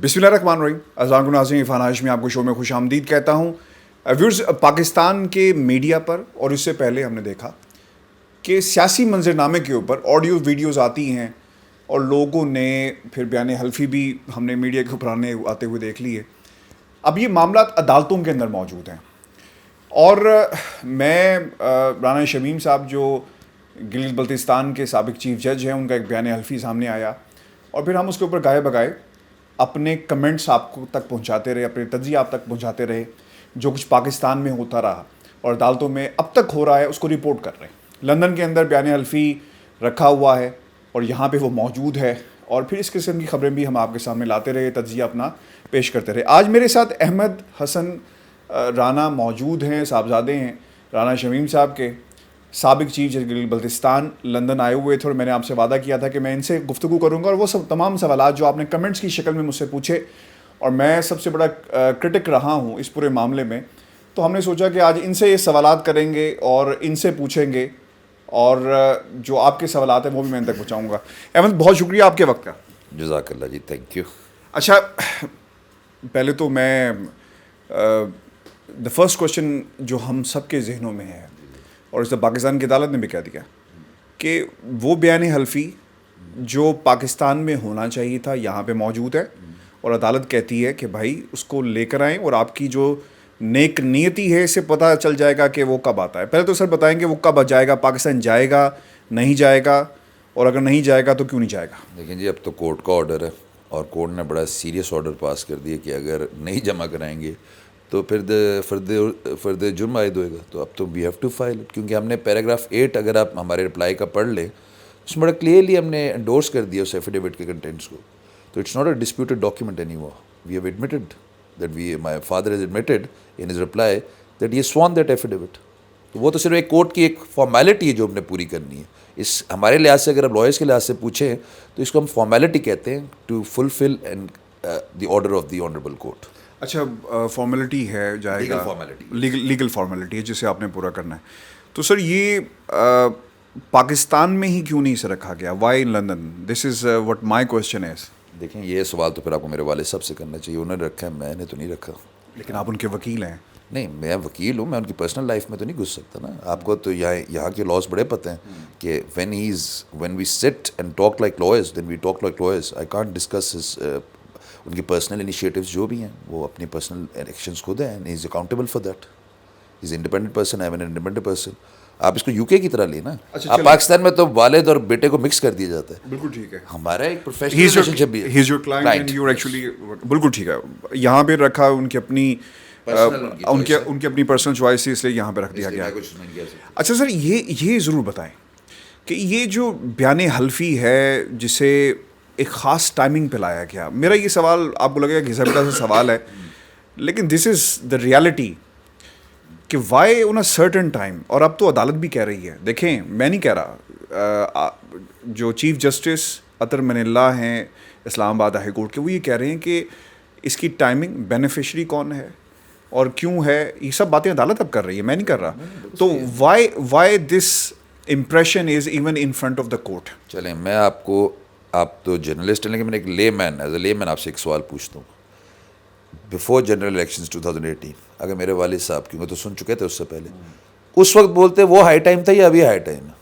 بسم اللہ الرحمن الرحیم. السلام ناظرین, عرفان ہاشمی آپ کو شو میں خوش آمدید کہتا ہوں. ویورز, پاکستان کے میڈیا پر اور اس سے پہلے ہم نے دیکھا کہ سیاسی منظرنامے کے اوپر آڈیو ویڈیوز آتی ہیں اور لوگوں نے پھر بیان حلفی بھی ہم نے میڈیا کے اوپر آتے ہوئے دیکھ لی ہے. اب یہ معاملات عدالتوں کے اندر موجود ہیں اور میں رانا شمیم صاحب جو گلگت بلتستان کے سابق چیف جج ہیں, ان کا ایک بیان حلفی سامنے آیا اور پھر ہم اس کے اوپر گائے بگائے اپنے کمنٹس آپ کو تک پہنچاتے رہے, اپنے تجزیہ آپ تک پہنچاتے رہے. جو کچھ پاکستان میں ہوتا رہا اور عدالتوں میں اب تک ہو رہا ہے اس کو رپورٹ کر رہے ہیں. لندن کے اندر بیان حلفی رکھا ہوا ہے اور یہاں پہ وہ موجود ہے اور پھر اس قسم کی خبریں بھی ہم آپ کے سامنے لاتے رہے, تجزیہ اپنا پیش کرتے رہے. آج میرے ساتھ احمد حسن رانا موجود ہیں, صاحبزادے ہیں رانا شمیم صاحب کے, سابق چیف جج گلگت بلتستان, لندن آئے ہوئے تھے اور میں نے آپ سے وعدہ کیا تھا کہ میں ان سے گفتگو کروں گا اور وہ تمام سوالات جو آپ نے کمنٹس کی شکل میں مجھ سے پوچھے, اور میں سب سے بڑا کرٹک رہا ہوں اس پورے معاملے میں, تو ہم نے سوچا کہ آج ان سے یہ سوالات کریں گے اور ان سے پوچھیں گے اور جو آپ کے سوالات ہیں وہ بھی میں ان تک پہنچاؤں گا. احمد, بہت شکریہ آپ کے وقت کا. جزاک اللہ جی, تھینک یو. اچھا, پہلے تو میں دا فرسٹ کوشچن جو ہم سب کے ذہنوں میں ہے اور اس پاکستان کی عدالت نے بھی کہہ دیا کہ وہ بیان حلفی جو پاکستان میں ہونا چاہیے تھا یہاں پہ موجود ہے اور عدالت کہتی ہے کہ بھائی اس کو لے کر آئیں اور آپ کی جو نیک نیتی ہے اس سے پتہ چل جائے گا کہ وہ کب آتا ہے. پہلے تو سر بتائیں کہ وہ کب جائے گا, پاکستان جائے گا, نہیں جائے گا, اور اگر نہیں جائے گا تو کیوں نہیں جائے گا؟ دیکھیں جی, اب تو کورٹ کا آرڈر ہے اور کورٹ نے بڑا سیریس آرڈر پاس کر دیا کہ اگر نہیں جمع کرائیں گے تو پھر فرد جرم عائد ہوئے گا. تو اب تو وی ہیو ٹو فائل, کیونکہ ہم نے پیراگراف 8 اگر آپ ہمارے رپلائی کا پڑھ لیں اس میں بڑا کلیئرلی ہم نے انڈورس کر دیا اس ایفیڈیوٹ کے کنٹینٹس کو. تو it's not a disputed document any more. We have admitted that my father has admitted in his reply that he sworn that affidavit. تو وہ تو صرف ایک کورٹ کی ایک فارمیلٹی ہے جو ہم نے پوری کرنی ہے. اس ہمارے لحاظ سے اگر آپ لائرس کے لحاظ سے پوچھیں تو اس کو ہم فارمیلٹی کہتے ہیں, to fulfil and the order of the honourable court. اچھا, فارمیلٹی ہے, جائے گا, لیگل فارمیلٹی ہے جسے آپ نے پورا کرنا ہے. تو سر یہ پاکستان میں ہی کیوں نہیں اسے رکھا گیا؟ Why in London? This is what my question is. دیکھیں, یہ سوال تو پھر آپ کو میرے والد صاحب سے کرنا چاہیے, انہوں نے رکھا ہے, میں نے تو نہیں رکھا. لیکن آپ ان کے وکیل ہیں. نہیں, میں وکیل ہوں, میں ان کی پرسنل لائف میں تو نہیں گھس سکتا نا. آپ کو تو یہاں کے لاز بڑے پتہ ہیں کہ when we sit and talk like lawyers then we talk like lawyers. I can't discuss ان کی پرسنل انیشیٹوز جو بھی ہیں, وہ اپنی پرسنل ایکشنز خود ہیں, and he is accountable for that. He is independent person, I am an independent person. آپ اس کو یو کے کی طرح لیں نا. آپ پاکستان میں تو والد اور بیٹے کو مکس کر دیا جاتا ہے. بالکل ٹھیک ہے, ہمارا ایک پروفیشنل ریلیشن شپ بھی ہے. He is your client and you are actually, بالکل ٹھیک ہے. یہاں پہ رکھا ان کی اپنی ان کی اپنی پرسنل چوائس ہے, اس لیے یہاں پہ رکھ دیا گیا. اچھا سر, یہ ضرور بتائیں کہ یہ جو بیان حلفی ہے جسے ایک خاص ٹائمنگ پہ لایا گیا, میرا یہ سوال آپ کو لگے گا گھسا پٹا سا سوال ہے, لیکن دس از دا ریالٹی کہ why on a certain time. اور اب تو عدالت بھی کہہ رہی ہے, دیکھیں میں نہیں کہہ رہا, جو چیف جسٹس اطہر من اللہ ہیں اسلام آباد ہائی کورٹ کے, وہ یہ کہہ رہے ہیں کہ اس کی ٹائمنگ, بینیفیشری کون ہے اور کیوں ہے, یہ سب باتیں عدالت اب کر رہی ہے, میں نہیں کر رہا. تو why this impression is even in front of the court. چلیں, میں آپ تو جرنلسٹ ہیں لیکن میں ایک لے مین, ایز اے لے مین آپ سے ایک سوال پوچھتا ہوں. بیفور جنرل الیکشنز 2018 اگر میرے والد صاحب, کیونکہ تو سن چکے تھے اس سے پہلے, اس وقت بولتے وہ ہائی ٹائم تھا یا ابھی ہائی ٹائم ہے؟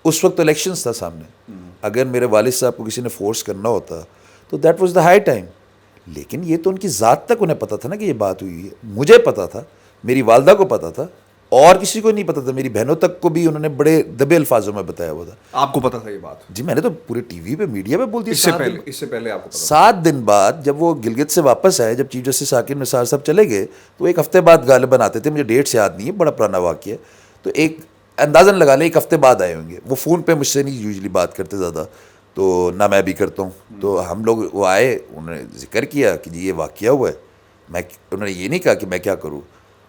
اس وقت الیکشنز تھا سامنے. اگر میرے والد صاحب کو کسی نے فورس کرنا ہوتا تو that was the high time. لیکن یہ تو ان کی ذات تک انہیں پتہ تھا نا کہ یہ بات ہوئی ہے. مجھے پتہ تھا, میری والدہ کو پتہ تھا, اور کسی کو نہیں پتہ تھا. میری بہنوں تک کو بھی انہوں نے بڑے دبے الفاظوں میں بتایا ہوا تھا. آپ کو پتہ تھا یہ بات؟ جی, میں نے تو پورے ٹی وی پہ, میڈیا پہ بول دی. اس سے پہلے آپ کو 7 دن بعد جب وہ گلگت سے واپس آئے, جب چیف جسٹس ثاقب نثار صاحب چلے گئے, تو ایک ہفتے بعد غالباً آتے تھے, مجھے ڈیٹس یاد نہیں ہے, بڑا پرانا واقعہ ہے, تو ایک اندازاً لگا لیں 1 ہفتے بعد آئے ہوں گے. وہ فون پہ مجھ سے نہیں یوزلی بات کرتے زیادہ, تو نہ میں بھی کرتا ہوں. تو ہم لوگ, وہ آئے, انہوں نے ذکر کیا کہ جی یہ واقعہ ہوا ہے. انہوں نے یہ نہیں کہا کہ میں کیا کروں,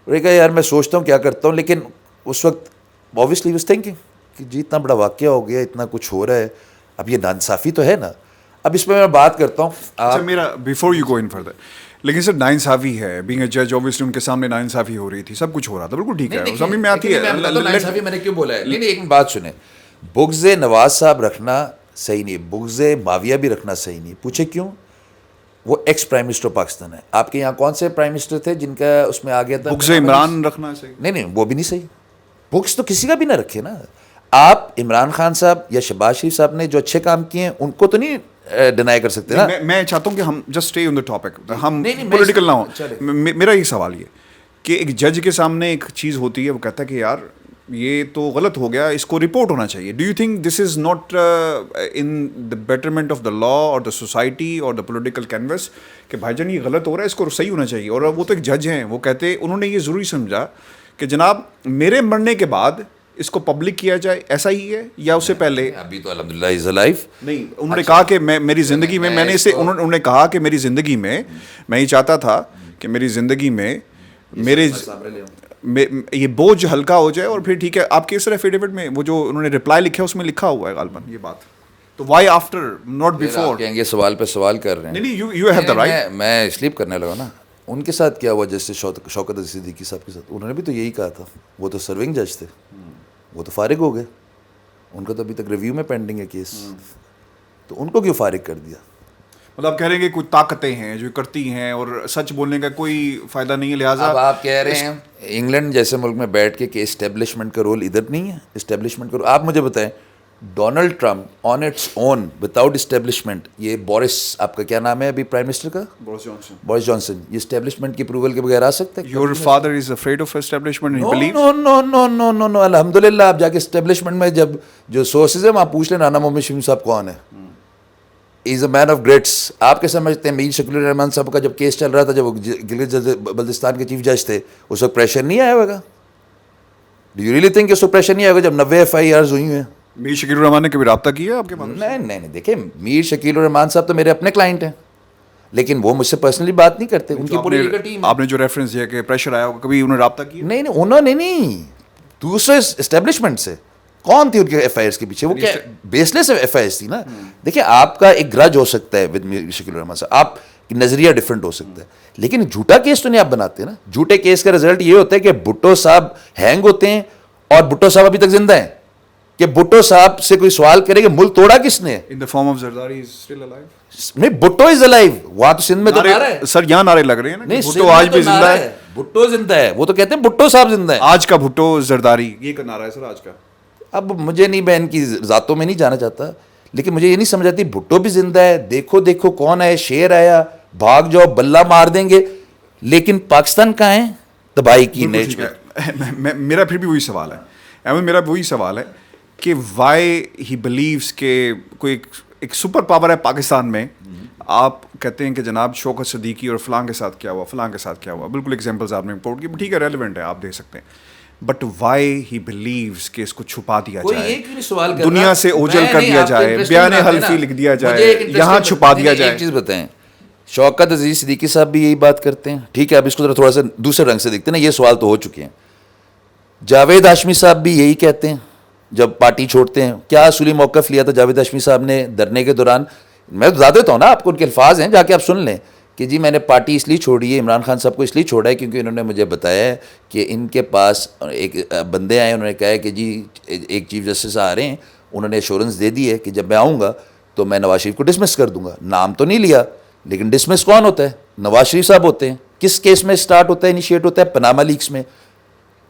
انہوں نے کہا یار میں سوچتا ہوں کیا کرتا ہوں. لیکن اس وقت اوبویسلی واز تھنکنگ کہ جی اتنا بڑا واقعہ ہو گیا, اتنا کچھ ہو رہا ہے, اب یہ ناانصافی تو ہے نا. اب اس پہ میں بات کرتا ہوں. اچھا, میرا before you go in further, لیکن سر ناانصافی ہے, بینگ اے جج اوبویسلی ان کے سامنے ناانصافی ہو رہی تھی, سب کچھ ہو رہا تھا, بالکل ٹھیک ہے, زمین میں آتی ہے. ناانصافی میں نے کیوں بولا ہے؟ نہیں, ایک بات سنیں, بغض نواز صاحب رکھنا صحیح نہیں, بغض معاویہ بھی رکھنا صحیح نہیں. پوچھے کیوں؟ وہ ایکس پرائم منسٹر پاکستان ہے. آپ کے یہاں کون سے پرائم منسٹر تھے جن کا اس میں آ گیا تھا بکس عمران رکھنا صحیح؟ نہیں وہ بھی نہیں صحیح. بکس تو کسی کا بھی نہ رکھے نا. آپ عمران خان صاحب یا شہباز شریف صاحب نے جو اچھے کام کیے ہیں ان کو تو نہیں ڈینائی کر سکتے نا. میں چاہتا ہوں کہ ہم just stay on the topic, ہم پولیٹیکل نہ ہوں. میرا یہ سوال یہ کہ ایک جج کے سامنے ایک چیز ہوتی ہے, وہ کہتا ہے کہ یار یہ تو غلط ہو گیا, اس کو رپورٹ ہونا چاہیے. Do you think this is not in the betterment of the law اور دا سوسائٹی اور دا پولیٹیکل کینوس کہ بھائی جان یہ غلط ہو رہا ہے, اس کو صحیح ہونا چاہیے؟ اور وہ تو ایک جج ہیں, وہ کہتے انہوں نے یہ ضروری سمجھا کہ جناب میرے مرنے کے بعد اس کو پبلک کیا جائے, ایسا ہی ہے یا اس سے پہلے؟ ابھی تو الحمدللہ از الائیو. نہیں, انہوں نے کہا کہ میری زندگی میں میں نے اسے انہوں نے کہا کہ میری زندگی میں میں یہ چاہتا تھا کہ میری زندگی میں میرے یہ بوجھ ہلکا ہو جائے, اور پھر ٹھیک ہے. آپ کے سر ایفیڈیوٹ میں وہ جو انہوں نے رپلائی لکھا ہے اس میں لکھا ہوا ہے غالباً یہ بات. تو وائی آفٹر ناٹ بیفور؟ کہیں گے سوال پہ سوال کر رہے ہیں. نہیں یو ہیو دا رائٹ. میں سلیپ کرنے لگا نا. ان کے ساتھ کیا ہوا جیسے شوکت عزیز صدیقی صاحب کے ساتھ, انہوں نے بھی تو یہی کہا تھا. وہ تو سرونگ جج تھے, وہ تو فارغ ہو گئے. ان کا تو ابھی تک ریویو میں پینڈنگ ہے کیس, تو ان کو کیوں فارغ کر دیا؟ مطلب کہہ رہے ہیں کہ کچھ طاقتیں ہیں جو کرتی ہیں اور سچ بولنے کا کوئی فائدہ نہیں ہے, لہٰذا اب آپ کہہ رہے ہیں انگلینڈ جیسے ملک میں بیٹھ کے کہ اسٹیبلشمنٹ کا رول ادھر نہیں ہے. اسٹیبلشمنٹ کا رول آپ مجھے بتائیں, Donald Trump on its own without establishment, یہ بورس آپ کا کیا نام ہے ابھی پرائم منسٹر کا؟ Boris Johnson. یہ اسٹیبلشمنٹ کی اپروول کے بغیر آ سکتا ہے؟ Your father is afraid of establishment? No الحمدللہ. آپ جا کے اسٹیبلشمنٹ میں جب جو سورسز ہیں وہاں پوچھ لیں رانا محمد شمیم صاحب کون ہے. از اے مین آف گریٹس. آپ کے سمجھتے ہیں میر شکیل الرحمان صاحب کا جب کیس چل رہا تھا, جب وہ گلگت بلتستان کے چیف جج تھے, اس وقت پریشر نہیں آیا ہوگا؟ ڈو یو ریئلی تھنک کہ اس وقت پریشر نہیں آئے گا جب 90 FIRs ہوئی ہیں؟ میر شکیل الرحمان نے کبھی رابطہ کیا آپ کے پاس؟ نہیں دیکھیں, میر شکیل الرحمان صاحب تو میرے اپنے کلائنٹ ہیں, لیکن وہ مجھ سے پرسنلی بات نہیں کرتے. ان کی پولیٹیکل ٹیم. آپ نے جو ریفرنس دیا کہ پریشر آیا ہوگا, کبھی انہوں نے رابطہ کیا؟ نہیں انہوں نے نہیں, دوسرے اسٹیبلشمنٹ سے. کون تھی ان کے FIRs کے پیچھے؟ وہ کیا بیس لیس FIRs تھی نا. دیکھیں آپ کا ایک گرج ہو سکتا ہے ود میر شکیل الرحمان صاحب, آپ نظریہ ڈفرینٹ ہو سکتا ہے, لیکن جھوٹا کیس تو نہیں آپ بناتے نا. جھوٹے کیس کا رزلٹ یہ ہوتا ہے کہ بھٹو صاحب ہینگ ہوتے ہیں, اور بھٹو صاحب ابھی تک زندہ ہیں. کہ بھٹو صاحب سے کوئی سوال کرے کہ ملک توڑا کس نے؟ In the form of Zardari is still alive. نہیں, بھٹو از الائیو. وہاں تو سندھ میں تو نعرہ ہے سر, یہاں نعرے لگ رہے ہیں نا, بھٹو آج بھی زندہ ہے. بھٹو زندہ ہے, وہ تو کہتے ہیں بھٹو صاحب زندہ ہے. آج کا بھٹو زرداری یہ کا نعرہ ہے سر, آج کا. اب مجھے نہیں, میں ان کی ذاتوں میں نہیں جانا چاہتا, لیکن مجھے یہ نہیں سمجھ آتی بھٹو بھی زندہ ہے. دیکھو کون ہے, شیر آیا, بھاگ جاؤ, بلہ مار دیں گے. لیکن پاکستان کہاں ہے تباہی کی نیچ میں؟ میرا پھر بھی وہی سوال ہے احمد, میرا وہی سوال ہے کہ وائی ہی بلیوز کہ کوئی ایک سپر پاور ہے پاکستان میں. آپ کہتے ہیں کہ جناب شوکت صدیقی اور فلاں کے ساتھ کیا ہوا, فلاں کے ساتھ کیا ہوا, بالکل ایگزامپلز آپ نے امپورٹ کی, ٹھیک ہے ریلیونٹ ہے, آپ دے سکتے ہیں. بٹ وائی ہی بلیوز کہ اس کو چھپا دیا جائے, دنیا سے اوجھل کر دیا جائے, بیان حلفی لکھ دیا جائے, یہاں چھپا دیا جائے. ایک چیز بتائیں, شوکت عزیز صدیقی صاحب بھی یہی بات کرتے ہیں, ٹھیک ہے, اب اس کو تھوڑا سا دوسرے رنگ سے دیکھتے ہیں نا, یہ سوال تو ہو چکے ہیں. جاوید ہاشمی صاحب بھی یہی کہتے ہیں جب پارٹی چھوڑتے ہیں. کیا اصولی موقف لیا تھا جاوید ہاشمی صاحب نے دھرنے کے دوران؟ میں بتا دیتا ہوں نا آپ کو, ان کے الفاظ ہیں, جا کے آپ سن لیں کہ جی میں نے پارٹی اس لیے چھوڑی ہے, عمران خان صاحب کو اس لیے چھوڑا ہے کیونکہ انہوں نے مجھے بتایا ہے کہ ان کے پاس ایک بندے آئے, انہوں نے کہا ہے کہ جی ایک چیف جسٹس آ رہے ہیں, انہوں نے ایشورنس دے دی ہے کہ جب میں آؤں گا تو میں نواز شریف کو ڈسمس کر دوں گا. نام تو نہیں لیا, لیکن ڈسمس کون ہوتا ہے؟ نواز شریف صاحب ہوتے ہیں. کس کیس میں اسٹارٹ ہوتا ہے, انیشیٹ ہوتا ہے؟ پناما لیکس میں.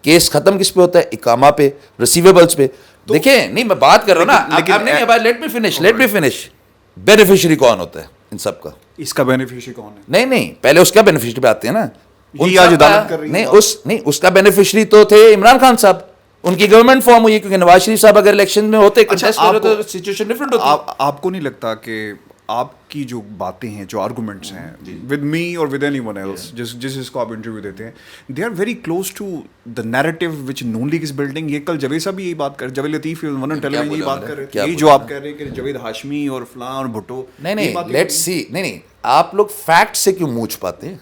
کیس ختم کس پہ ہوتا ہے؟ اقامہ پہ, ریسیویبلس پہ. دیکھیں نہیں میں بات کر رہا ہوں نا, لیٹ می فنش. بینیفیشری کون ہوتا ہے ان سب کا؟ اس کا بینیفیشری کون ہے؟ نہیں پہلے اس کا بینیفیشری پہ آتے ہیں نا. نہیں اس کا بینیفیشری تو تھے عمران خان صاحب, ان کی گورنمنٹ فارم ہوئی کیونکہ نواز شریف صاحب اگر الیکشن میں ہوتے تو سچویشن ڈفرنٹ ہوتی. آپ کو نہیں لگتا کہ آپ کی جو باتیں ہیں, جو آرگومنٹس ہیں ود می اور ود اینی ون ایلس, جس کو آپ انٹرویو دیتے ہیں, they are very close to the narrative which Noon League is building. یہ کل جاوید صاحب بھی یہی بات کر, جاوید لطیف یہی بات کر رہے تھے, یہی جو آپ کہہ رہے ہیں کہ جاوید ہاشمی اور فلاں اور بھٹو. نہیں لیٹس سی, نہیں آپ لوگ فیکٹ سے کیوں منہ چھپاتے ہیں؟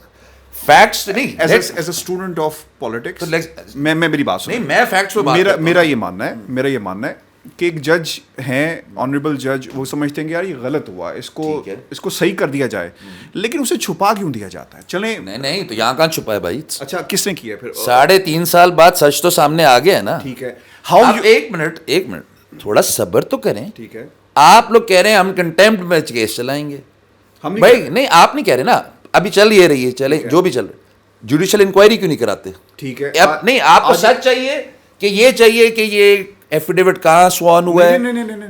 فیکٹس نہیں, as a student of politics میں میری بات سنیں, میں فیکٹس پہ بات, میرا یہ ماننا ہے کہ ایک جج ہیں, آنریبل جج, وہ سمجھتے ہیں کہ یار یہ غلط ہوا, اس کو صحیح کر دیا جائے, لیکن اسے چھپا کیوں دیا جاتا ہے؟ چلیں نہیں تو یہاں کہاں چھپا ہے بھائی؟ اچھا کس نے کیا پھر؟ 3.5 سال بعد سچ تو سامنے آ گیا ہے نا. ٹھیک ہے, ایک منٹ تھوڑا صبر تو کریں. ٹھیک ہے, آپ لوگ کہہ رہے ہیں ہم کنٹیمپٹ میں کیس چلائیں گے, بھائی نہیں آپ نہیں کہہ رہے نا, ابھی چل یہ رہی ہے, چلے جو بھی چل رہا ہے, جوڈیشل انکوائری کیوں نہیں کراتے؟ ٹھیک ہے, نہیں آپ کو سچ چاہیے کہ یہ چاہیے کہ یہ ایفیڈیوٹ کہاں سوان ہوا ہے؟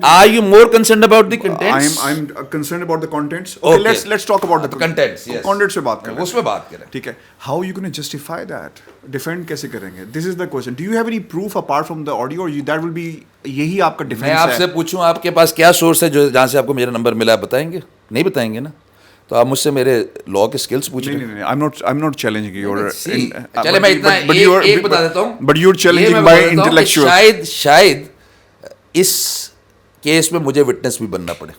Are you more concerned about the contents? I am concerned about the contents. Okay, let's talk about the contents. Yes. Content سے بات کریں, اس میں بات کریں. ٹھیک ہے. How are you going to justify that? Defend کیسے کریں گے? This is the question. Do you have any proof apart from the audio, or that will be یہی آپ کا defense ہے؟ میں آپ سے پوچھوں آپ کے پاس کیا سورس ہے جو جہاں سے آپ کو میرا نمبر ملا, بتائیں گے؟ نہیں بتائیں گے نا, تو آپ مجھ سے میرے لا کے اسکلس پوچھ رہے ہیں. نہیں, I'm not challenging you. چلے میں اتنا ایک بتا دیتا ہوں, but you're challenging my intellectual. شاید اس کیس میں مجھے وٹنس بھی بننا پڑے,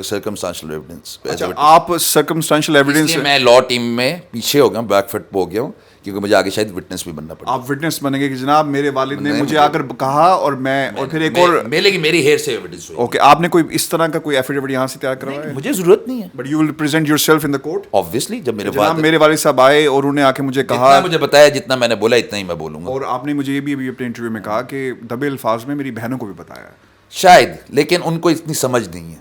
سرکمسٹانشل ایویڈنس. آپ سرکمسٹانشل ایویڈنس, میں لا ٹیم میں پیچھے ہو گیا ہوں, بیک فٹ پہ ہو گیا ہوں, کیونکہ مجھے آگے شاید وٹنس بھی بننا پڑے. آپ وٹنس بنیں گے کہ جناب میرے والد نے مجھے آ کر کہا, اور میں اور پھر ایک اور ملے گی میری ہیئر سے ایویڈنس ہوئی. اوکے, آپ نے کوئی اس طرح کا کوئی ایفیڈیوٹ یہاں سے تیار کروایا ہے؟ مجھے ضرورت نہیں ہے. But you will present your self in the court. Obviously جب میرے والد صاحب آئے اور انہوں نے آ کے مجھے کہا, مجھے بتایا جتنا میں نے بولا اتنا ہی میں بولوں گا. اور آپ نے مجھے یہ بھی ابھی اپنے انٹرویو میں کہا کہ دبے الفاظ میں میری بہنوں کو بھی بتایا. شاید, لیکن ان کو اتنی سمجھ نہیں ہے.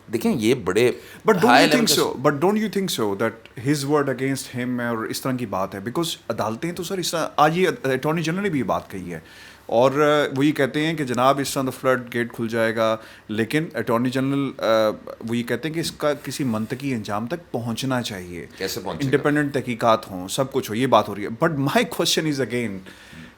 دیکھیں یہ بڑے but don't you think so that his word against ہم, اور اس طرح کی بات ہے, بیکاز عدالتیں تو سر اس طرح, آج یہ اٹارنی جنرل نے بھی یہ بات کہی ہے, اور وہ یہ کہتے ہیں کہ جناب اس طرح دا فلڈ گیٹ کھل جائے گا, لیکن اٹارنی جنرل وہ یہ کہتے ہیں کہ اس کا کسی منطقی انجام تک پہنچنا چاہیے, کیسے پہنچے, انڈیپینڈنٹ تحقیقات ہوں, سب کچھ ہو, یہ بات ہو رہی ہے. But my question is again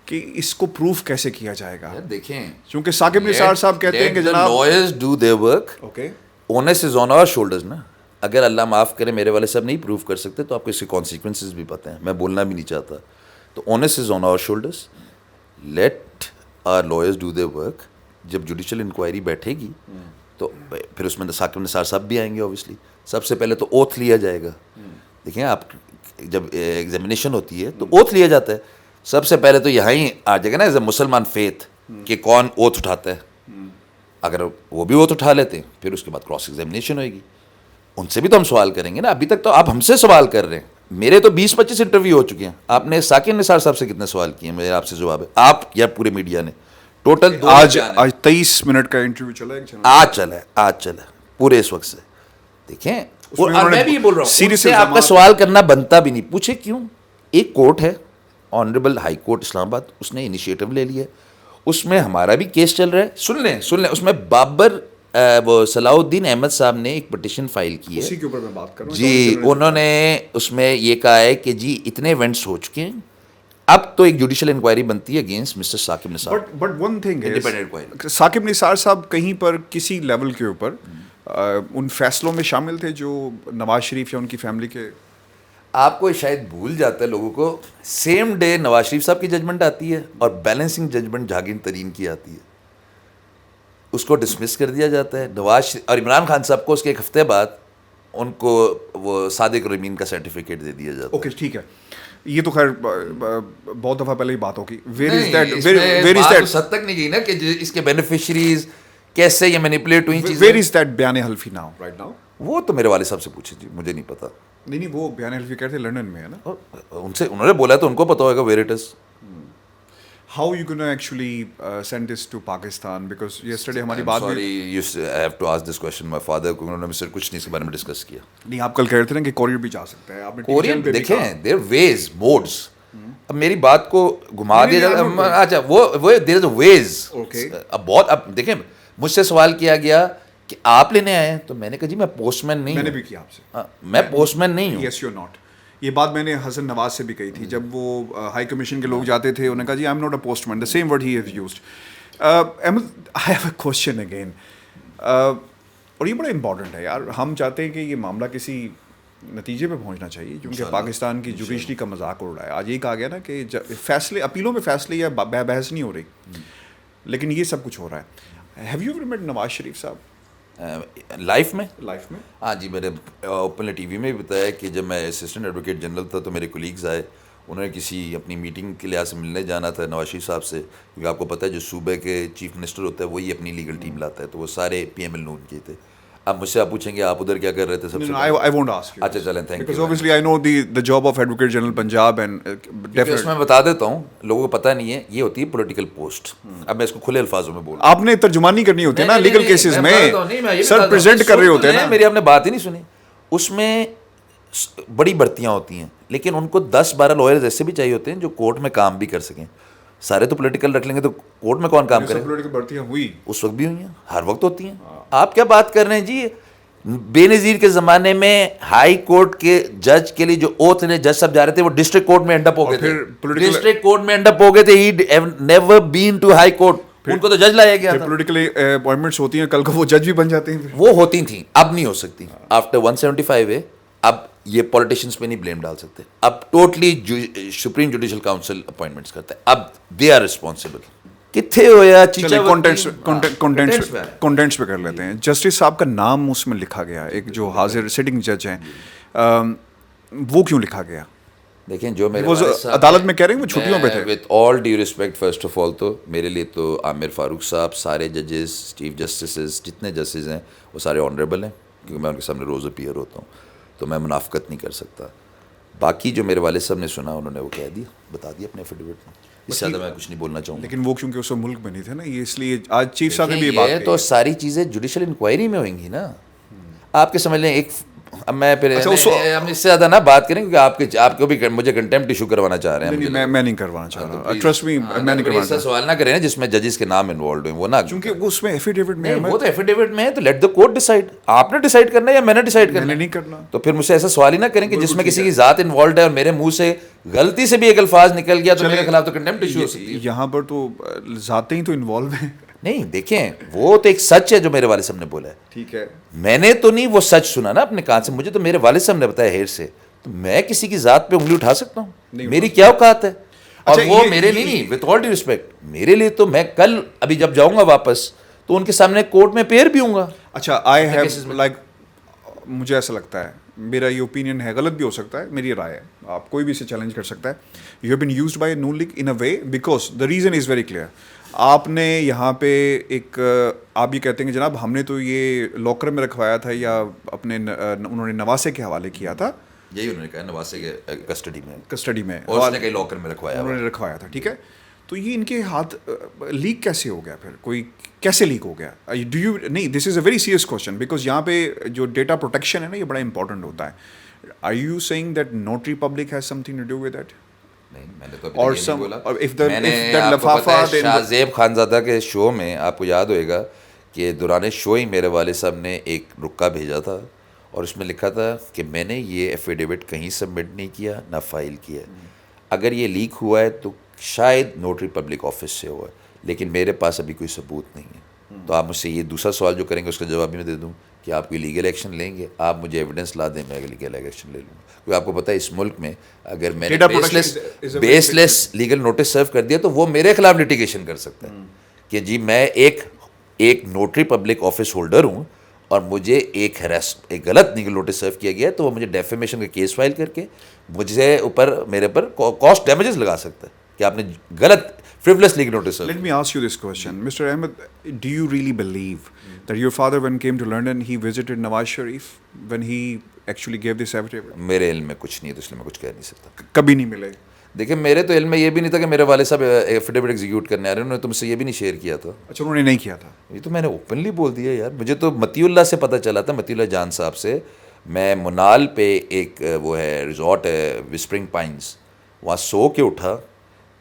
کہ اس کو پروف کیسے کیا جائے گا؟ دیکھیں چونکہ ثاقب نثار صاحب کہتے ہیں کہ جناب lawyers do their work. Okay, onus is on our shoulders نا. اگر اللہ معاف کرے میرے والے صاحب نہیں پروف کر سکتے تو آپ کو اس کے کانسیکوینسز بھی پتہ ہیں, میں بولنا بھی نہیں چاہتا. تو onus is on our shoulders. let our lawyers do their work. جب جوڈیشل انکوائری بیٹھے گی تو پھر اس میں ثاقب نثار صاحب بھی آئیں گے. اوبیسلی سب سے پہلے تو اوتھ لیا جائے گا. دیکھیں آپ جب ایگزامینیشن ہوتی ہے تو اوتھ لیا جاتا ہے. سب سے پہلے تو یہاں ہی آ جائے گا نا ایز اے مسلمان فیتھ کہ کون اوتھ اٹھاتا ہے. اگر وہ بھی اوتھ اٹھا لیتے ہیں پھر اس کے بعد کراس ایگزامینیشن ہوئے گی, ان سے بھی تو ہم سوال کریں گے نا. ابھی تک تو آپ ہم سے سوال کر رہے ہیں, میرے تو 20-25 انٹرویو ہو چکے ہیں. آپ نے ثاقب نثار صاحب سے کتنے سوال کیے ہیں؟ میرے آپ سے جواب ہے, آپ یا پورے میڈیا نے ٹوٹل آج 23 منٹ کا انٹرویو چلا ہے, آج چلا پورے اس وقت سے. دیکھیں اور میں بھی یہ بول رہا ہوں, ان سے آپ کا سوال کرنا بنتا بھی نہیں. پوچھے کیوں؟ ایک کورٹ ہے آنریبل ہائی کورٹ اسلام آباد, اس نے انیشیٹو لے لیا, اس میں ہمارا بھی کیس چل رہا ہے. سن لیں, اس میں بابر وہ صلاح الدین احمد صاحب نے ایک پٹیشن فائل کی ہے, اسی کے اوپر میں بات کر رہا ہوں جی. انہوں نے اس میں یہ کہا ہے کہ جی اتنے ایونٹس ہو چکے ہیں, اب تو ایک جوڈیشل انکوائری بنتی ہے against mister Saqib Nisar. But one thing ہے, ثاقب نثار صاحب کہیں پر کسی لیول کے اوپر ان فیصلوں میں شامل تھے جو نواز شریف یا ان کی فیملی کے, آپ کو شاید بھول جاتا ہے لوگوں کو, سیم ڈے نواز شریف صاحب کی ججمنٹ آتی ہے اور بیلنسنگ ججمنٹ جہانگیر ترین کی آتی ہے. اس کو ڈسمس کر دیا جاتا ہے. نواز اور عمران خان صاحب کو اس کے ایک ہفتے بعد ان کو وہ صادق رمین کا سرٹیفکیٹ دے دیا جاتا ہے. اوکے ٹھیک ہے, یہ تو خیر بہت دفعہ پہلے ہی بات ہوگی. ویئر از دیٹ حد تک نہیں گئی نا کہ اس کے بینیفیشریز کیسے یہ مینیپولیٹ ہوئی چیزیں. ویئر از دیٹ بیان حلفی ناؤ رائٹ ناؤ؟ وہ تو میرے والد صاحب سے پوچھے جی, مجھے نہیں پتا. نہیں وہ بیان حلفی کہتے ہیں لنڈن میں ہے نا, ان سے انہوں نے بولا تو ان کو پتا ہوگا where it is. How you gonna actually send this to Pakistan? Because yesterday ہماری بات sorry you have to ask this question my father, کو انہوں نے مجھ سے کچھ نہیں اس کے بارے میں ڈسکس کیا. نہیں آپ کل کہہ رہے تھے نا کہ کوریئر بھی جا سکتا ہے, آپ نے کورین دیکھیں دیر ویز موڈس. اب میری بات کو گھما دیا جاتا, اچھا وہ دیر از اے ویز. اب بہت, اب دیکھیں مجھ سے سوال کیا گیا کہ آپ لینے آئے ہیں, تو میں نے کہا جی میں پوسٹ مین نہیں ہوں. میں نے بھی کیا آپ سے, میں پوسٹ مین نہیں ہوں. Yes you not. یہ بات میں نے حسن نواز سے بھی کہی تھی جب وہ ہائی کمیشن کے لوگ جاتے تھے, انہوں نے کہا جی I am not a postman, the same word he has used. Ahmed I have a question again, اور یہ بڑا امپورٹنٹ ہے یار. ہم چاہتے ہیں کہ یہ معاملہ کسی نتیجے پہ پہنچنا چاہیے, کیونکہ پاکستان کی جوڈیشری کا مذاق اڑ رہا ہے. آج یہ کہا گیا نا کہ فیصلے اپیلوں میں فیصلے یا بحث نہیں ہو رہی, لیکن یہ سب کچھ ہو رہا ہے. Have you ever meat Nawaz Sharif صاحب لائف میں؟ ہاں جی, میں نے اوپنلی ٹی وی میں بھی بتایا کہ جب میں اسسٹنٹ ایڈوکیٹ جنرل تھا تو میرے کولیگز آئے, انہوں نے کسی اپنی میٹنگ کے لحاظ سے ملنے جانا تھا نواز شریف صاحب سے, کیونکہ آپ کو پتہ ہے جو صوبے کے چیف منسٹر ہوتا ہے وہی اپنی لیگل ٹیم لاتا ہے, تو وہ سارے پی ایم ایل نون کے تھے. اب مجھ سے آپ پوچھیں گے آپ ادھر کیا کر رہے تھے سب سے؟ اچھا چلیں, thank you. because obviously I know the job of Advocate General Punjab and definitely اس میں بتا دیتا ہوں, لوگوں کو پتہ نہیں ہے, یہ ہوتی ہے پولیٹیکل پوسٹ. اب میں اس کو کھلے الفاظوں میں بولوں, آپ نے ترجمانی کرنی ہوتی ہے نا لیگل کیسز میں, سر پریزنٹ کر رہے ہوتے ہیں نا. میری آپ نے بات ہی نہیں سنی. اس میں بڑی بھرتیاں ہوتی ہیں, لیکن ان کو 10-12 لائرز ایسے بھی چاہیے ہوتے ہیں جو کورٹ میں کام بھی کر سکیں. سارے تو پولیٹیکل رکھ لیں گے تو کورٹ میں کون کام کرے؟ پولیٹیکل بھرتیاں ہوئی اس وقت بھی ہوئی ہیں, ہر وقت ہوتی ہیں. آپ کیا بات کر رہے ہیں جی؟ بے نظیر کے زمانے میں ہائی کورٹ کے جج کے لیے جو اوتھ نے جج صاحب جا رہے تھے وہ ڈسٹرکٹ کورٹ میں اینڈ اپ ہو گئے تھے, ڈسٹرکٹ کورٹ میں اینڈ اپ ہو گئے تھے. He never been to high court, ان کو تو جج لایا گیا تھا. پولیٹیکل اپوائنٹمنٹس ہوتی ہیں, کل کو وہ جج بھی بن جاتے ہیں. وہ ہوتی تھیں, اب نہیں ہو سکتی. آفٹر 175 ہے, اب یہ پولیٹیشینس پہ نہیں بلیم ڈال سکتے. اب totally supreme judicial council appointments کرتا ہے, اب دے آر ریسپانسبل. کتنے ہو یا کانٹینٹس پہ کر لیتے ہیں. جسٹس صاحب کا نام اس میں لکھا گیا, ایک جو حاضر سٹنگ جج ہیں, وہ کیوں لکھا گیا؟ دیکھیں جو میرے وہ عدالت میں کہہ رہے ہیں وہ چھٹیوں پہ تھے. With all due respect, first of all تو میرے لیے تو عامر فاروق صاحب, سارے ججز, چیف جسٹسز, جتنے ججز ہیں وہ سارے آنریبل ہیں, کیونکہ میں ان کے سامنے روز اپیئر ہوتا ہوں, تو میں منافقت نہیں کر سکتا. باقی جو میرے والد صاحب نے سنا انہوں نے وہ کہہ دیا, بتا دیا اپنے ایفیڈیوٹ میں, اس سے زیادہ میں کچھ نہیں بولنا چاہوں گا. لیکن وہ کیونکہ اس ملک میں نہیں تھے نا, یہ اس لیے آج چیف صاحب نے بھی یہ بات کہی. تو ساری چیزیں جوڈیشل انکوائری میں ہوئیں گی نا. آپ کے سمجھ لیں ایک, اب میں پھر ہم اس سے زیادہ نہ بات کریں کیونکہ آپ کو بھی مجھے کنٹمپٹ ایشو کروانا چاہ رہے ہیں. میں نہیں کروانا چاہ رہا, ٹرسٹ می, میں نہیں کروانا چاہ رہا. سوال نہ کریں جس میں ججز کے نام انوالوڈ ہیں, وہ نہ, کیونکہ اس میں ایفیڈیوٹ میں وہ تو ایفیڈیوٹ میں ہے, تو لیٹ دا کورٹ ڈیسائیڈ. آپ نے ڈیسائیڈ کرنا ہے یا میں نے ڈیسائیڈ کرنا ہے؟ نہیں کرنا. تو پھر مجھ سے ایسا سوال ہی نہ کریں کہ جس میں کسی کی ذات انوالوڈ ہے اور میرے منہ سے غلطی سے بھی ایک الفاظ نکل گیا تو میرے خلاف تو کنٹمپٹ ایشو ہو سکتی ہے. یہاں پر تو ذاتیں ہی تو انوالو ہیں. نہیں دیکھیں, وہ تو ایک سچ ہے جو میرے والد صاحب نے بولا ہے. ٹھیک ہے, میں نے تو نہیں وہ سچ سنا نا اپنے کان سے, مجھے تو میرے والد صاحب نے بتایا ہیر سے. تو میں کسی کی ذات پہ انگلی اٹھا سکتا ہوں؟ میری کیا اوقات ہے؟ اور وہ میرے لیے نہیں, وتھ آل ڈیو ریسپیکٹ, میرے لیے تو میں کل ابھی جب جاؤں گا واپس تو ان کے سامنے کورٹ میں پیئر بھی ہوں گا. اچھا, آئی ہیو لائک, مجھے ایسا لگتا ہے, میرا یہ اوپینین ہے, غلط بھی ہو سکتا ہے, میری رائے ہے, آپ کوئی بھی اسے چیلنج کر سکتا ہے. You have been used by Noon League in a way because the reason is very clear. آپ نے یہاں پہ ایک, آپ یہ کہتے ہیں کہ جناب ہم نے تو یہ لاکر میں رکھوایا تھا یا اپنے انہوں نے نواسے کے حوالے کیا تھا, یہی انہوں نے کہا نواسے کے کسٹڈی میں, اور اس نے کہیں لاکر میں رکھوایا, انہوں نے رکھوایا تھا. ٹھیک ہے, تو یہ ان کے ہاتھ لیک کیسے ہو گیا؟ پھر کوئی کیسے لیک ہو گیا؟ ڈو یو, نہیں, this is a very serious question because یہاں پہ جو ڈیٹا پروٹیکشن ہے نا, یہ بڑا امپورٹنٹ ہوتا ہے. Are you seeing that notary public has something to do with that? نہیں, میں نے تو بولا. شاہ زیب خانزادہ کے شو میں آپ کو یاد ہوئے گا کہ دوران شو ہی میرے والد صاحب نے ایک رکا بھیجا تھا اور اس میں لکھا تھا کہ میں نے یہ ایفیڈیوٹ کہیں سبمٹ نہیں کیا نہ فائل کیا. اگر یہ لیک ہوا ہے تو شاید نوٹری پبلک آفس سے ہوا ہے, لیکن میرے پاس ابھی کوئی ثبوت نہیں ہے. تو آپ مجھ سے یہ دوسرا سوال جو کریں گے اس کا جواب بھی میں دے دوں کہ آپ کوئی لیگل ایکشن لیں گے, آپ مجھے ایویڈنس لا دیں, میں لیگل ایکشن لے لوں گا. کیونکہ آپ کو پتہ ہے اس ملک میں اگر میں نے بیس لیس لیگل نوٹس سرو کر دیا تو وہ میرے خلاف لیٹیگیشن کر سکتا ہے کہ جی میں ایک نوٹری پبلک آفس ہولڈر ہوں اور مجھے ایک غلط لیگل نوٹس سرو کیا گیا ہے, تو وہ مجھے ڈیفیمیشن کا کیس فائل کر کے مجھے میرے پر کاسٹ ڈیمیجز لگا سکتا ہے کہ آپ نے غلط frivolous legal notice. Let me ask you this question. Mr. Ahmed, do you really believe that your father when came to London, he visited Nawaz Sharif when he actually gave this affidavit? میرے علم میں کچھ نہیں ہے تو اس لیے میں کچھ کہہ نہیں سکتا. کبھی نہیں ملے؟ دیکھیں میرے تو علم میں یہ بھی نہیں تھا کہ میرے والد صاحب ایفیڈیوٹ ایگزیکیوٹ کرنے آ رہے ہیں, انہوں نے تم سے یہ بھی نہیں شیئر کیا تھا. اچھا, انہوں نے نہیں کیا تھا. یہ تو میں نے اوپنلی بول دیا یار. مجھے تو متی اللہ سے پتہ چلا تھا, متی اللہ جان صاحب سے. میں منال پہ ایک وہ ہے ریزورٹ ہے وسپرنگ پائنز, وہاں سو کے اٹھا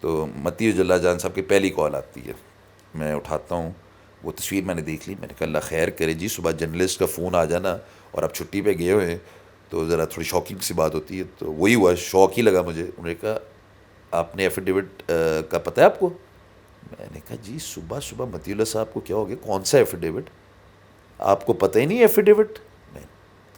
تو متی اللہ جان صاحب کی پہلی کال آتی ہے. میں اٹھاتا ہوں, وہ تصویر میں نے دیکھ لی, میں نے کہا اللہ خیر کرے جی, صبح جرنلسٹ کا فون آ جانا اور آپ چھٹی پہ گئے ہوئے ہیں تو ذرا تھوڑی شاکنگ سی بات ہوتی ہے. تو وہی ہوا, شوق ہی لگا مجھے. انہوں نے کہا آپ نے ایفیڈیوٹ کا پتہ ہے آپ کو؟ میں نے کہا جی صبح صبح متی اللہ صاحب کو کیا ہو گیا, کون سا ایفیڈیوٹ, آپ کو پتہ ہی نہیں ایفیڈیوٹ؟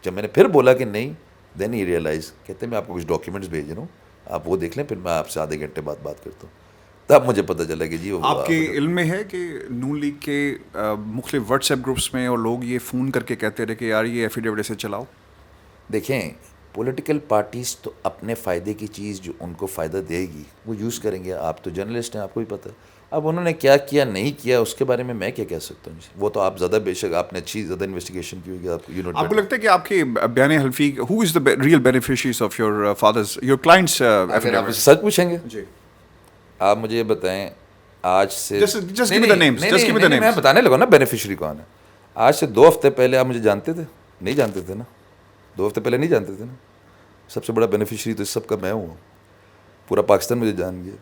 جب میں نے پھر بولا کہ نہیں, دین ہی ریئلائز, کہتے ہیں میں آپ کو کچھ ڈاکیومنٹس بھیج رہا ہوں, آپ وہ دیکھ لیں, پھر میں آپ سے آدھے گھنٹے بعد بات کرتا ہوں. تب مجھے پتہ چلا کہ جی وہ آپ کے علم میں ہے کہ نون لیگ کے مختلف واٹس ایپ گروپس میں اور لوگ یہ فون کر کے کہتے رہے کہ یار یہ ایفیڈیوٹ ایسے چلاؤ. دیکھیں پولیٹیکل پارٹیز تو اپنے فائدے کی چیز جو ان کو فائدہ دے گی وہ یوز کریں گے. آپ تو جرنلسٹ ہیں, آپ کو بھی پتہ ہے. اب انہوں نے کیا کیا نہیں کیا اس کے بارے میں کیا کہہ سکتا ہوں, وہ تو آپ زیادہ بے شک آپ نے اچھی زیادہ انویسٹیگیشن کی ہوگی. آپ کو لگتا ہے کہ آپ کے بیان حلفی who is the real beneficiaries of your fathers your clients? آپ سچ پوچھیں گے جی, آپ مجھے یہ بتائیں آج سے میں بتانے لگا نا بینیفیشری کون ہے. آج سے 2 ہفتے پہلے آپ مجھے جانتے تھے؟ نہیں جانتے تھے نا. 2 ہفتے پہلے نہیں جانتے تھے نا. سب سے بڑا بینیفیشری تو اس سب کا میں ہوں. پورا پاکستان مجھے جان گیا.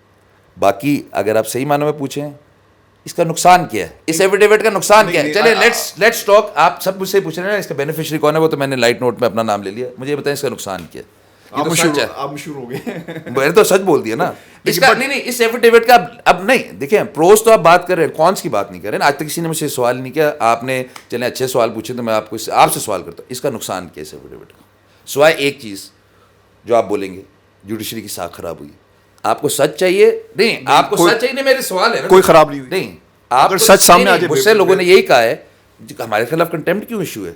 باقی اگر آپ صحیح معنوں میں پوچھیں اس کا نقصان کیا ہے, اس ایفیڈیوٹ کا نقصان کیا ہے, چلے لیٹس ٹاک. آپ سب مجھ سے پوچھ رہے ہیں اس کا بینیفیشری کون ہے, وہ تو میں نے لائٹ نوٹ میں اپنا نام لے لیا. مجھے بتائیں اس کا نقصان کیا ہے. آپ مشہور ہو گئے. میں نے تو سچ بول دیا نا. اس کا نہیں اس ایفیڈیوٹ کا اب نہیں دیکھیں پروز تو آپ بات کر رہے ہیں, کونس کی بات نہیں کر رہے ہیں. آج تک کسی نے مجھ سے سوال نہیں کیا. آپ نے چلیں اچھے سوال پوچھے تو میں آپ سے سوال کرتا ہوں, اس کا نقصان کیا ہے اس ایفیڈیوٹ کا, سوائے ایک چیز جو آپ بولیں گے جوڈیشری کی ساکھ خراب ہوئی. آپ کو سچ چاہیے نہیں, آپ کو سچ چاہیے نہیں, میرے سوال ہے کوئی خراب نہیں ہوئی. نہیں آپ سچ سامنے آ جائے. مجھ سے لوگوں نے یہی کہا ہے ہمارے خلاف کنٹیمپٹ کیوں ایشو ہے.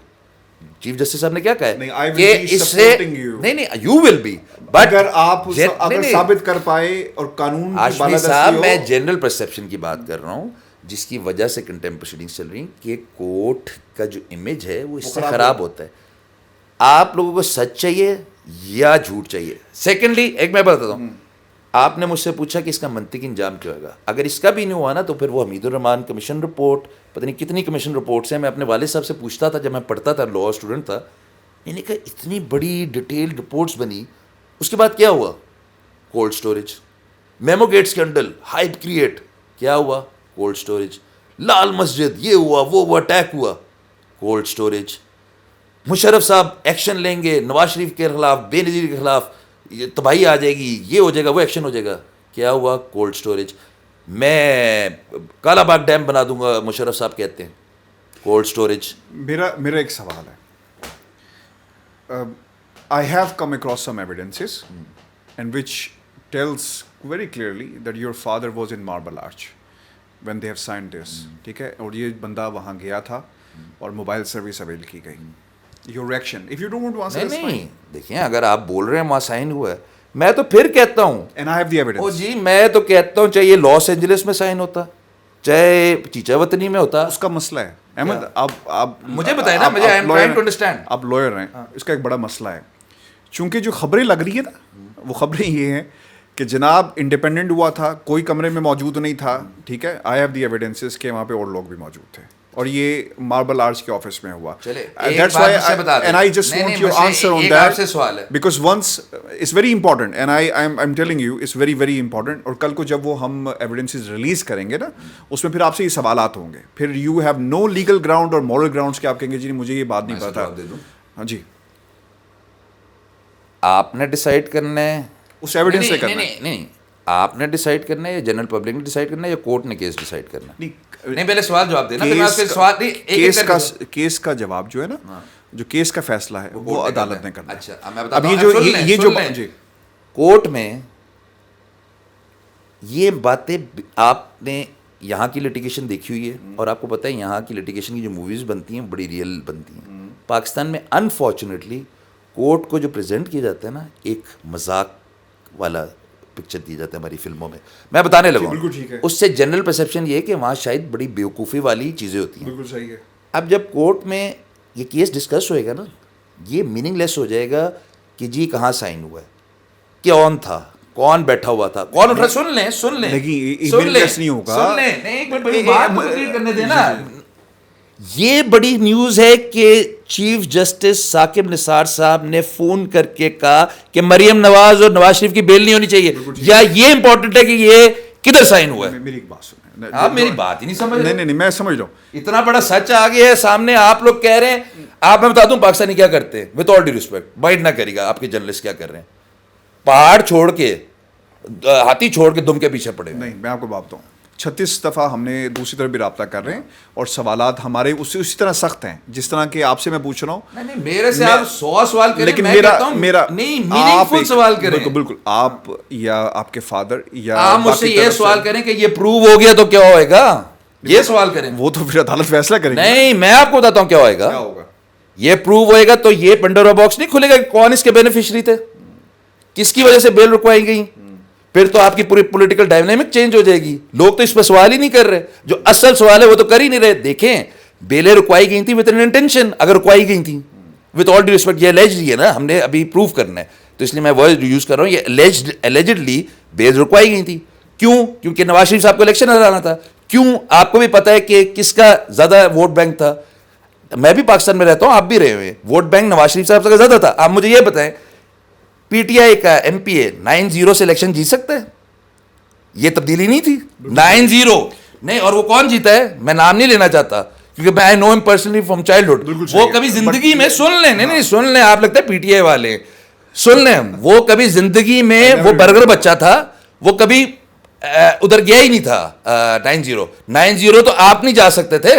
چیف جسٹس صاحب نے کیا کہا ہے کہ اس سے نہیں یو ول بی, بٹ اگر آپ ثابت کر پائے اور قانون کی بالادستی صاحب میں جنرل پرسیپشن کی بات کر رہا ہوں جس کی وجہ سے کنٹیمپٹ پروسیڈنگز چل رہی ہیں کہ کورٹ کا جو امیج ہے وہ اس سے خراب ہوتا ہے. آپ لوگوں کو سچ چاہیے یا جھوٹ چاہیے. سیکنڈلی ایک میں بتاتا ہوں, آپ نے مجھ سے پوچھا کہ اس کا منطقی انجام کیا ہوگا. اگر اس کا بھی نہیں ہوا نا تو پھر وہ حمید الرحمان کمیشن رپورٹ, پتہ نہیں کتنی کمیشن رپورٹس ہیں. میں اپنے والد صاحب سے پوچھتا تھا جب میں پڑھتا تھا, لا اسٹوڈنٹ تھا, میں نے کہا اتنی بڑی ڈیٹیل رپورٹس بنی, اس کے بعد کیا ہوا؟ Cold storage. Memo gate scandal, hype create, کیا ہوا؟ Cold storage. لال مسجد, یہ ہوا وہ ہوا, اٹیک ہوا, کولڈ اسٹوریج. مشرف صاحب ایکشن لیں گے نواز شریف کے خلاف, بے نظیر کے خلاف, یہ تباہی آ جائے گی, یہ ہو جائے گا, وہ ایکشن ہو جائے گا. کیا ہوا؟ Cold storage. میں کالا باغ ڈیم بنا دوں گا, مشرف صاحب کہتے ہیں, کولڈ اسٹوریج. میرا ایک سوال ہے. I have come across some evidences and which tells very clearly that your father was in Marble Arch when they have signed this. ٹھیک ہے, اور یہ بندہ وہاں گیا تھا اور موبائل سروس اویل کی گئی. Your reaction, if you don't want to answer, that's fine. نہیں دیکھیں اگر آپ بول رہے ہیں وہاں سائن ہوا ہے, میں تو پھر کہتا ہوں, And I have the evidence. او جی میں تو کہتا ہوں چاہے لاس اینجلس میں سائن ہوتا, چاہے چیچا وطنی میں ہوتا. اس کا مسئلہ ہے احمد, آپ مجھے بتائیں نا, مجھے I'm trying to understand. آپ لوئر ہیں, اس کا ایک بڑا مسئلہ ہے. چونکہ جو خبریں لگ رہی ہیں نا, وہ خبریں یہ ہیں کہ جناب انڈیپینڈنٹ ہوا تھا, کوئی کمرے میں موجود نہیں تھا. ٹھیک ہے, آئی ہیو دی ایویڈنسز کہ وہاں پہ اور لوگ بھی موجود تھے, اور یہ ماربل آرچ کے آفس میں ہوا. That's why and I just want your answer on that because once it's very important and I'm telling you it's very very important. اور کل کو جب وہ ہم ایویڈنسز ریلیز کریں گے نا, اس میں پھر آپ سے یہ سوالات ہوں گے, پھر you have no legal ground اور moral grounds کہ آپ کہیں گے جی مجھے یہ بات نہیں پتا. ہاں جی, آپ نے ڈیسائیڈ کرنا ہے اس ایویڈنس سے کرنا ہے. نہیں آپ نے ڈیسائیڈ کرنا ہے یا جنرل پبلک نے ڈیسائیڈ کرنا ہے یا کورٹ نے کیس ڈیسائیڈ کرنا ہے؟ نہیں پہلے سوال جواب دینا. کیس کا جواب جو ہے نا, جو کیس کا فیصلہ ہے وہ عدالت نے کرنا ہے. اچھا میں بتاتا ہوں, یہ جو کورٹ میں یہ باتیں آپ نے یہاں کی لٹیگیشن دیکھی ہوئی ہے, اور آپ کو پتہ ہے یہاں کی لٹیگیشن کی جو موویز بنتی ہیں بڑی ریئل بنتی ہیں. پاکستان میں انفارچونیٹلی کورٹ کو جو پریزنٹ کیا جاتا ہے نا, ایک مذاق والا پکچر دی جاتا ہے ہماری فلموں میں. میں بتانے لگا ہوں, اس سے جنرل پرسیپشن یہ ہے کہ وہاں شاید بڑی بیوقوفی والی چیزیں ہوتی ہیں. بالکل صحیح ہے. اب جب کورٹ میں یہ کیس ڈسکس ہوئے گا نا, یہ میننگ لیس ہو جائے گا کہ جی کہاں سائن ہوا ہے, کون تھا, کون بیٹھا ہوا تھا, کون اٹھا. سن لیں نہیں ہوگا, کرنے دینا. یہ بڑی نیوز ہے کہ چیف جسٹس ثاقب نثار صاحب نے فون کر کے کہا کہ مریم نواز اور نواز شریف کی بیل نہیں ہونی چاہیے, یا یہ امپورٹنٹ ہے کہ یہ کدھر سائن ہوا ہے. میری ایک بات سنیں, آپ میری بات ہی نہیں سمجھ رہے. نہیں میں سمجھ رہا ہوں, اتنا بڑا سچ آ گیا ہے سامنے, آپ لوگ کہہ رہے ہیں. آپ میں بتا دوں پاکستانی کیا کرتے ہیں, with all due respect, byte نہ کرے گا آپ کے جرنلسٹ کیا کر رہے ہیں, پہاڑ چھوڑ کے ہاتھی چھوڑ کے دم کے پیچھے پڑے. نہیں میں آپ کو بات بتاؤں, 36 دفعہ ہم نے دوسری طرف بھی رابطہ کر رہے ہیں, اور سوالات ہمارے اسی طرح سخت ہیں جس طرح کہ آپ سے میں پوچھ رہا ہوں. نہیں میرے سے آپ 100 سوال کریں, لیکن میرا نہیں میننگفل سوال کریں. بالکل آپ یا آپ کے فادر یا آپ مجھ سے یہ سوال کریں کہ یہ پروو ہو گیا تو کیا ہوئے گا, یہ سوال کریں. وہ تو پھر عدالت فیصلہ کرے گی. نہیں میں آپ کو بتاتا ہوں کیا ہوئے گا. یہ پروو ہوئے گا تو یہ پنڈورا باکس نہیں کھلے گا کہ کون اس کے بینیفیشری تھے, کس کی وجہ سے بیل رکوائی گئی. پھر تو آپ کی پوری پولیٹیکل ڈائنامک چینج ہو جائے گی. لوگ تو اس پہ سوال ہی نہیں کر رہے, جو اصل سوال ہے وہ تو کر ہی نہیں رہے. دیکھیں بیلیں رکوائی گئی تھیں وتھ این انٹینشن, اگر رکوائی گئی تھیں وتھ آل ڈیو ریسپیکٹ, یہ الیجڈلی ہے نا, ہم نے ابھی پروف کرنا ہے تو اس لیے میں ورڈ یوز کر رہا ہوں, یہ الیجڈلی بیل رکوائی گئی تھیں. کیوں؟ کیونکہ نواز شریف صاحب کو الیکشن ہرانا تھا. کیوں؟ آپ کو بھی پتہ ہے کہ کس کا زیادہ ووٹ بینک تھا, میں بھی پاکستان میں رہتا ہوں, آپ بھی رہے ہوئے, ووٹ بینک نواز شریف صاحب کا زیادہ تھا. آپ مجھے یہ بتائیں, پی ٹی آئی کا ایم پی اے 9-0 سے الیکشن جیت سکتا ہے؟ یہ تبدیلی نہیں تھی 9-0 نہیں. اور وہ کون جیتا ہے میں نام نہیں لینا چاہتا کیونکہ میں آئی نو ہم پرسنلی فرام چائلڈہڈ. وہ کبھی زندگی میں سن لیں, نہیں سن لیں, آپ لگتا ہے پی ٹی آئی والے, سن لیں, وہ کبھی زندگی میں وہ برگر بچہ تھا, وہ کبھی ادھر گیا ہی نہیں تھا. 9-0 تو آپ نہیں جا سکتے تھے.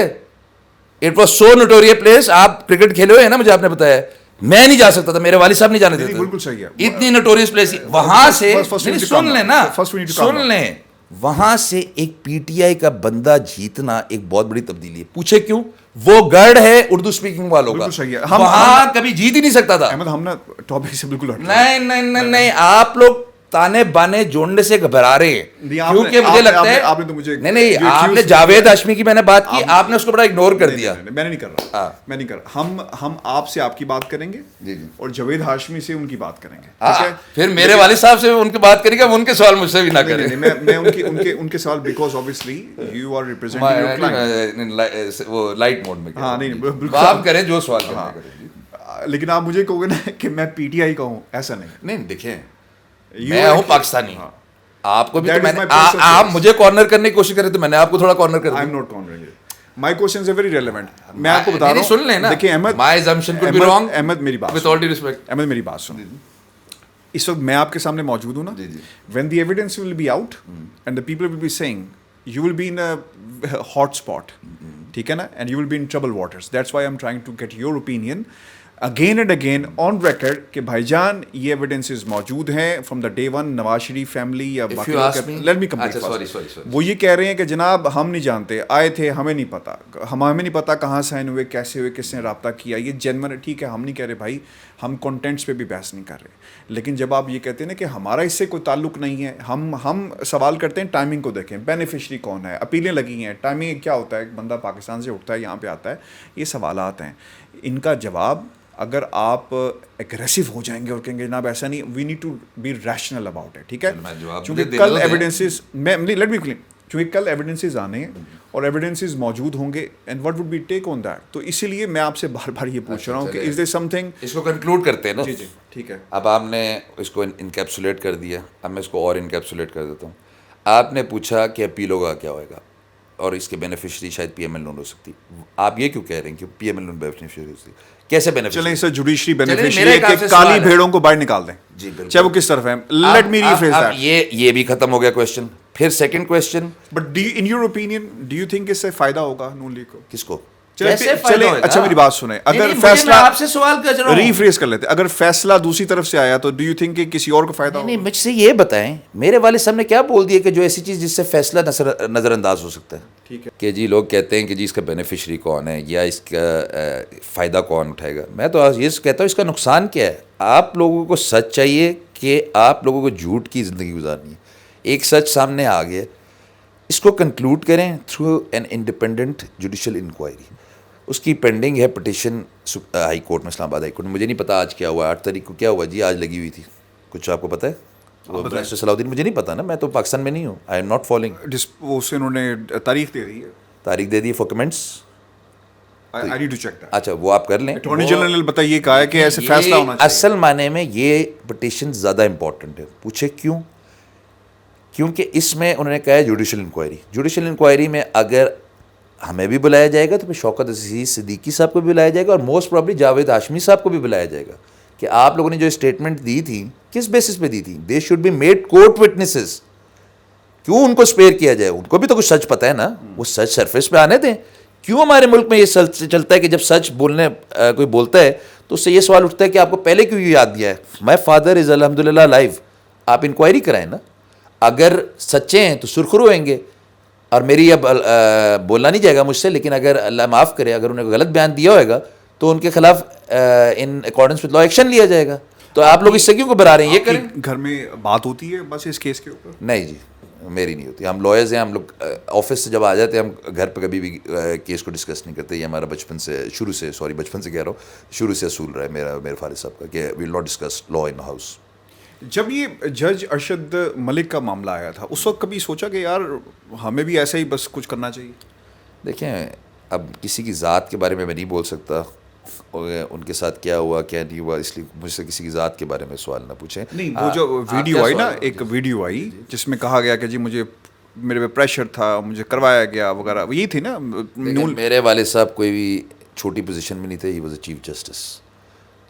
It was so notorious place. آپ کرکٹ کھیلے ہوئے ہیں نا, مجھے آپ نے بتایا, میں نہیں جا سکتا تھا, میرے والد صاحب نہیں جانے دیتے. بالکل صحیح ہے, اتنی نوٹوریس پلیس. وہاں سے سن لیں نا, سن لیں, وہاں سے ایک پی ٹی آئی کا بندہ جیتنا ایک بہت بڑی تبدیلی ہے. پوچھے کیوں؟ وہ گڑھ ہے اردو اسپیکنگ والوں کا, وہاں کبھی جیت ہی نہیں سکتا تھا. احمد ہم نا ٹاپک سے بالکل نہیں, آپ لوگ تانے بانے جوڑنے سے گھبرا رہے ہیں, کیونکہ مجھے لگتا ہے نہیں, آپ نے جاوید ہاشمی کی میں نے بات کی, آپ نے اس کو بڑا اگنور کر دیا. میں نہیں کر رہا, میں نہیں کر رہا. ہم آپ سے آپ کی بات کریں گے اور جاوید ہاشمی سے ان کی بات کریں گے. پھر میرے والد صاحب سے ان کی بات کریں گے, ان کے سوال مجھ سے بھی نہ کریں. میں ان کے سوال because obviously you are representing your client. وہ لائٹ موڈ میں. ہاں نہیں, آپ کریں جو سوال کرنا کریں. لیکن آپ مجھے کہو گے نا کہ میں پی ٹی آئی کا ہوں, ایسا نہیں. دیکھیں, میں ہوں پاکستانی, آپ کو بھی آپ مجھے کارنر کرنے کی کوشش کریں تو میں نے آپ کو تھوڑا کارنر کر دیا. I am not cornering you. My questions are very relevant. میں آپ کو بتا رہا ہوں, سن لیں نا. دیکھیں Ahmad, my assumption could be wrong. Ahmad میری بات, with all due respect. Ahmad میری بات سن. اس وقت میں آپ کے سامنے موجود ہوں نا, when the evidence will be out and the people will be saying you will be in a hot spot, ٹھیک ہے نا, and you will be in troubled waters. That's why I'm trying to get your opinion again and again on record کہ بھائی جان یہ evidences موجود ہیں from the day one. Nawaz Sharif family یا let me complete, وہ یہ کہہ رہے ہیں کہ جناب ہم نہیں جانتے, آئے تھے, ہمیں نہیں پتا, ہمیں نہیں پتا کہاں سائن ہوئے, کیسے ہوئے, کس نے رابطہ کیا. یہ جینون, ٹھیک ہے, ہم نہیں کہہ رہے بھائی, ہم کانٹینٹس پہ بھی بحث نہیں کر رہے. لیکن جب آپ یہ کہتے ہیں نا کہ ہمارا اس سے کوئی تعلق نہیں ہے, ہم سوال کرتے ہیں ٹائمنگ کو دیکھیں, بینیفیشری کون ہے, اپیلیں لگی ہیں, ٹائمنگ کیا ہوتا ہے, ایک بندہ پاکستان سے اٹھتا ہے یہاں پہ آتا ہے, یہ سوالات ہیں. ان کا جواب اگر آپ اگریسو ہو جائیں گے اور کہیں گے جناب ایسا نہیں, we need to be rational about it, ٹھیک ہے, چونکہ کل ایویڈنسز لیٹ می کلین, چونکہ کل ایویڈنسز آنے ہیں اور ایویڈنسز موجود ہوں گے, and what would be take on that. تو اسی لیے میں آپ سے بار بار یہ پوچھ رہا ہوں کہ از دیر سم تھنگ. اس کو کنکلوڈ کرتے ہیں نا. جی ٹھیک ہے, اب آپ نے اس کو انکیپسولیٹ کر دیا, اب میں اس کو اور انکیپسولیٹ کر دیتا ہوں. آپ نے پوچھا کہ اپیلوں کا کیا ہوئے گا اور اس کے بینیفیشری شاید پی ایم ایل لون ہو سکتی. آپ یہ کیوں کہہ رہے ہیں کہ P M L loan beneficiary ہو سکتی, کیسے بینیفیشری؟ چلیں اسے جوڈیشری بینیفیشری ہے کہ کالی بھیڑوں کو باہر نکال دیں, جی بالکل, چاہے وہ کس طرف ہے. Let me rephrase that. یہ بھی ختم ہو گیا کوسچن. پھر second question, but in your opinion do you think اس سے فائدہ ہوگا نون لیگ کو؟ کس کو؟ چلیں اچھا میری بات سنیں, اگر فیصلہ آپ سے سوال کر رہا ہوں, ریفریز کر لیتے, اگر فیصلہ دوسری طرف سے آیا تو ڈو یو تھنک کہ کسی اور کو فائدہ ہوگا؟ نہیں, مجھ سے یہ بتائیں, میرے والد صاحب نے کیا بول دیا کہ جو ایسی چیز جس سے فیصلہ نظر انداز ہو سکتا ہے, ٹھیک ہے, کہ جی لوگ کہتے ہیں کہ جی اس کا بینیفیشری کون ہے یا اس کا فائدہ کون اٹھائے گا. میں تو یہ کہتا ہوں اس کا نقصان کیا ہے. آپ لوگوں کو سچ چاہیے کہ آپ لوگوں کو جھوٹ کی زندگی گزارنی ہے. ایک سچ سامنے آ گیا, اس کو کنکلوڈ کریں through an independent judicial inquiry. اس کی پینڈنگ ہے پٹیشن ہائی کورٹ میں, اسلام آباد ہائی کورٹ میں. مجھے نہیں پتا آج کیا ہوا, 8 تاریخ کو کیا ہوا جی, آج لگی ہوئی تھی. کچھ آپ کو پتہ ہے؟ برسٹر صلاح الدین, مجھے نہیں پتا نا, میں تو پاکستان میں نہیں ہوں, آئی ایم ناٹ فالوئنگ. اس سے انہوں نے تاریخ دے دی ہے, تاریخ دے دی for comments. I need to check that. اچھا وہ آپ کر لیں. اٹارنی جنرل نے بتائیے کہا ہے کہ ایسے فیصلہ ہونا چاہیے. اصل معنی میں یہ پٹیشن زیادہ امپورٹنٹ ہے. پوچھے کیوں؟ کیونکہ اس میں انہوں نے کہا ہے جوڈیشل انکوائری. جوڈیشل انکوائری میں اگر ہمیں بھی بلایا جائے گا تو پھر شوکت عزیز صدیقی صاحب کو بھی بلایا جائے گا اور موسٹ پرابلی جاوید ہاشمی صاحب کو بھی بلایا جائے گا کہ آپ لوگوں نے جو اسٹیٹمنٹ دی تھی کس بیسس پہ دی تھی. They should be made court witnesses. کیوں ان کو اسپیئر کیا جائے؟ ان کو بھی تو کچھ سچ پتہ ہے نا, وہ سچ سرفیس پہ آنے دیں. کیوں ہمارے ملک میں یہ سچ چلتا ہے کہ جب سچ بولنے کوئی بولتا ہے تو اس سے یہ سوال اٹھتا ہے کہ آپ کو پہلے کیوں یہ یاد دیا ہے. مائی فادر از الحمدللہ لائیو. آپ انکوائری کرائیں نا, اگر سچے ہیں تو سرخرو ہوئیں گے. اور میری اب بولنا نہیں جائے گا مجھ سے, لیکن اگر اللہ معاف کرے اگر انہیں غلط بیان دیا ہوئے گا تو ان کے خلاف in accordance with law action لیا جائے گا. تو آپ لوگ اس سے کیوں گھبرا رہے ہیں؟ یہ کریں. گھر میں بات ہوتی ہے بس اس کیس کے اوپر؟ نہیں جی, میری نہیں ہوتی. ہم لائرز ہیں, ہم لوگ آفس سے جب آ جاتے ہیں ہم گھر پہ کبھی بھی کیس کو ڈسکس نہیں کرتے. یہ ہمارا بچپن سے بچپن سے کہہ رہا ہوں, شروع سے اصول رہا ہے میرے فالد صاحب کا کہ we will not discuss law in house. جب یہ جج ارشد ملک کا معاملہ آیا تھا اس وقت کبھی سوچا کہ یار ہمیں بھی ایسا ہی بس کچھ کرنا چاہیے؟ دیکھیں اب کسی کی ذات کے بارے میں نہیں بول سکتا, ان کے ساتھ کیا ہوا کیا نہیں ہوا, اس لیے مجھ سے کسی کی ذات کے بارے میں سوال نہ پوچھیں. نہیں, وہ جو ویڈیو آئی نا, ایک ویڈیو آئی جس میں کہا گیا کہ جی مجھے میرے پہ پریشر تھا, مجھے کروایا گیا وغیرہ, یہ تھی نا. میرے والد صاحب کوئی بھی چھوٹی پوزیشن میں نہیں تھے, he was a chief justice.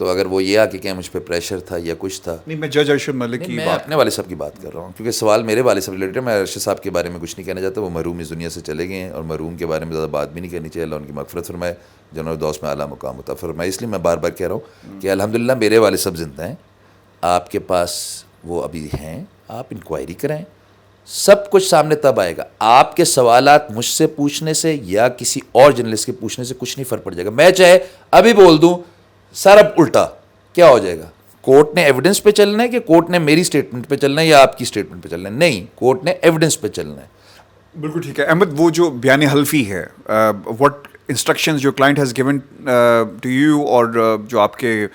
تو اگر وہ یہ آ کے مجھ پہ پریشر تھا یا کچھ تھا, نہیں, میں جج ارشد ملک کی میں اپنے والد صاحب کی بات کر رہا ہوں, کیونکہ سوال میرے والد صاحب ریلیٹڈ ہے. میں ارشد صاحب کے بارے میں کچھ نہیں کہنا چاہتا, وہ مرحوم اس دنیا سے چلے گئے ہیں, اور مرحوم کے بارے میں زیادہ بات بھی نہیں کرنی چاہیے. اللہ ان کی مغفرت فرمائے, جنرل دوست میں اعلیٰ مقام ہوتا فرمائے. اس لیے میں بار بار کہہ رہا ہوں کہ الحمدللہ میرے والد صاحب زندہ ہیں, آپ کے پاس وہ ابھی ہیں, آپ انکوائری کرائیں, سب کچھ سامنے تب آئے گا. آپ کے سوالات مجھ سے پوچھنے سے یا کسی اور جرنلسٹ کے پوچھنے سے کچھ نہیں فرق پڑ جائے گا. میں چاہے ابھی بول دوں سر, اب الٹا کیا ہو جائے گا؟ کورٹ نے ایویڈنس پہ چلنا ہے کہ کورٹ نے میری اسٹیٹمنٹ پہ چلنا ہے یا آپ کی اسٹیٹمنٹ پہ چلنا ہے؟ نہیں, کورٹ نے ایویڈنس پہ چلنا ہے. بالکل ٹھیک ہے. احمد, وہ جو بیان حلفی ہے, واٹ انسٹرکشنز جو client has given to you, اور جو آپ کے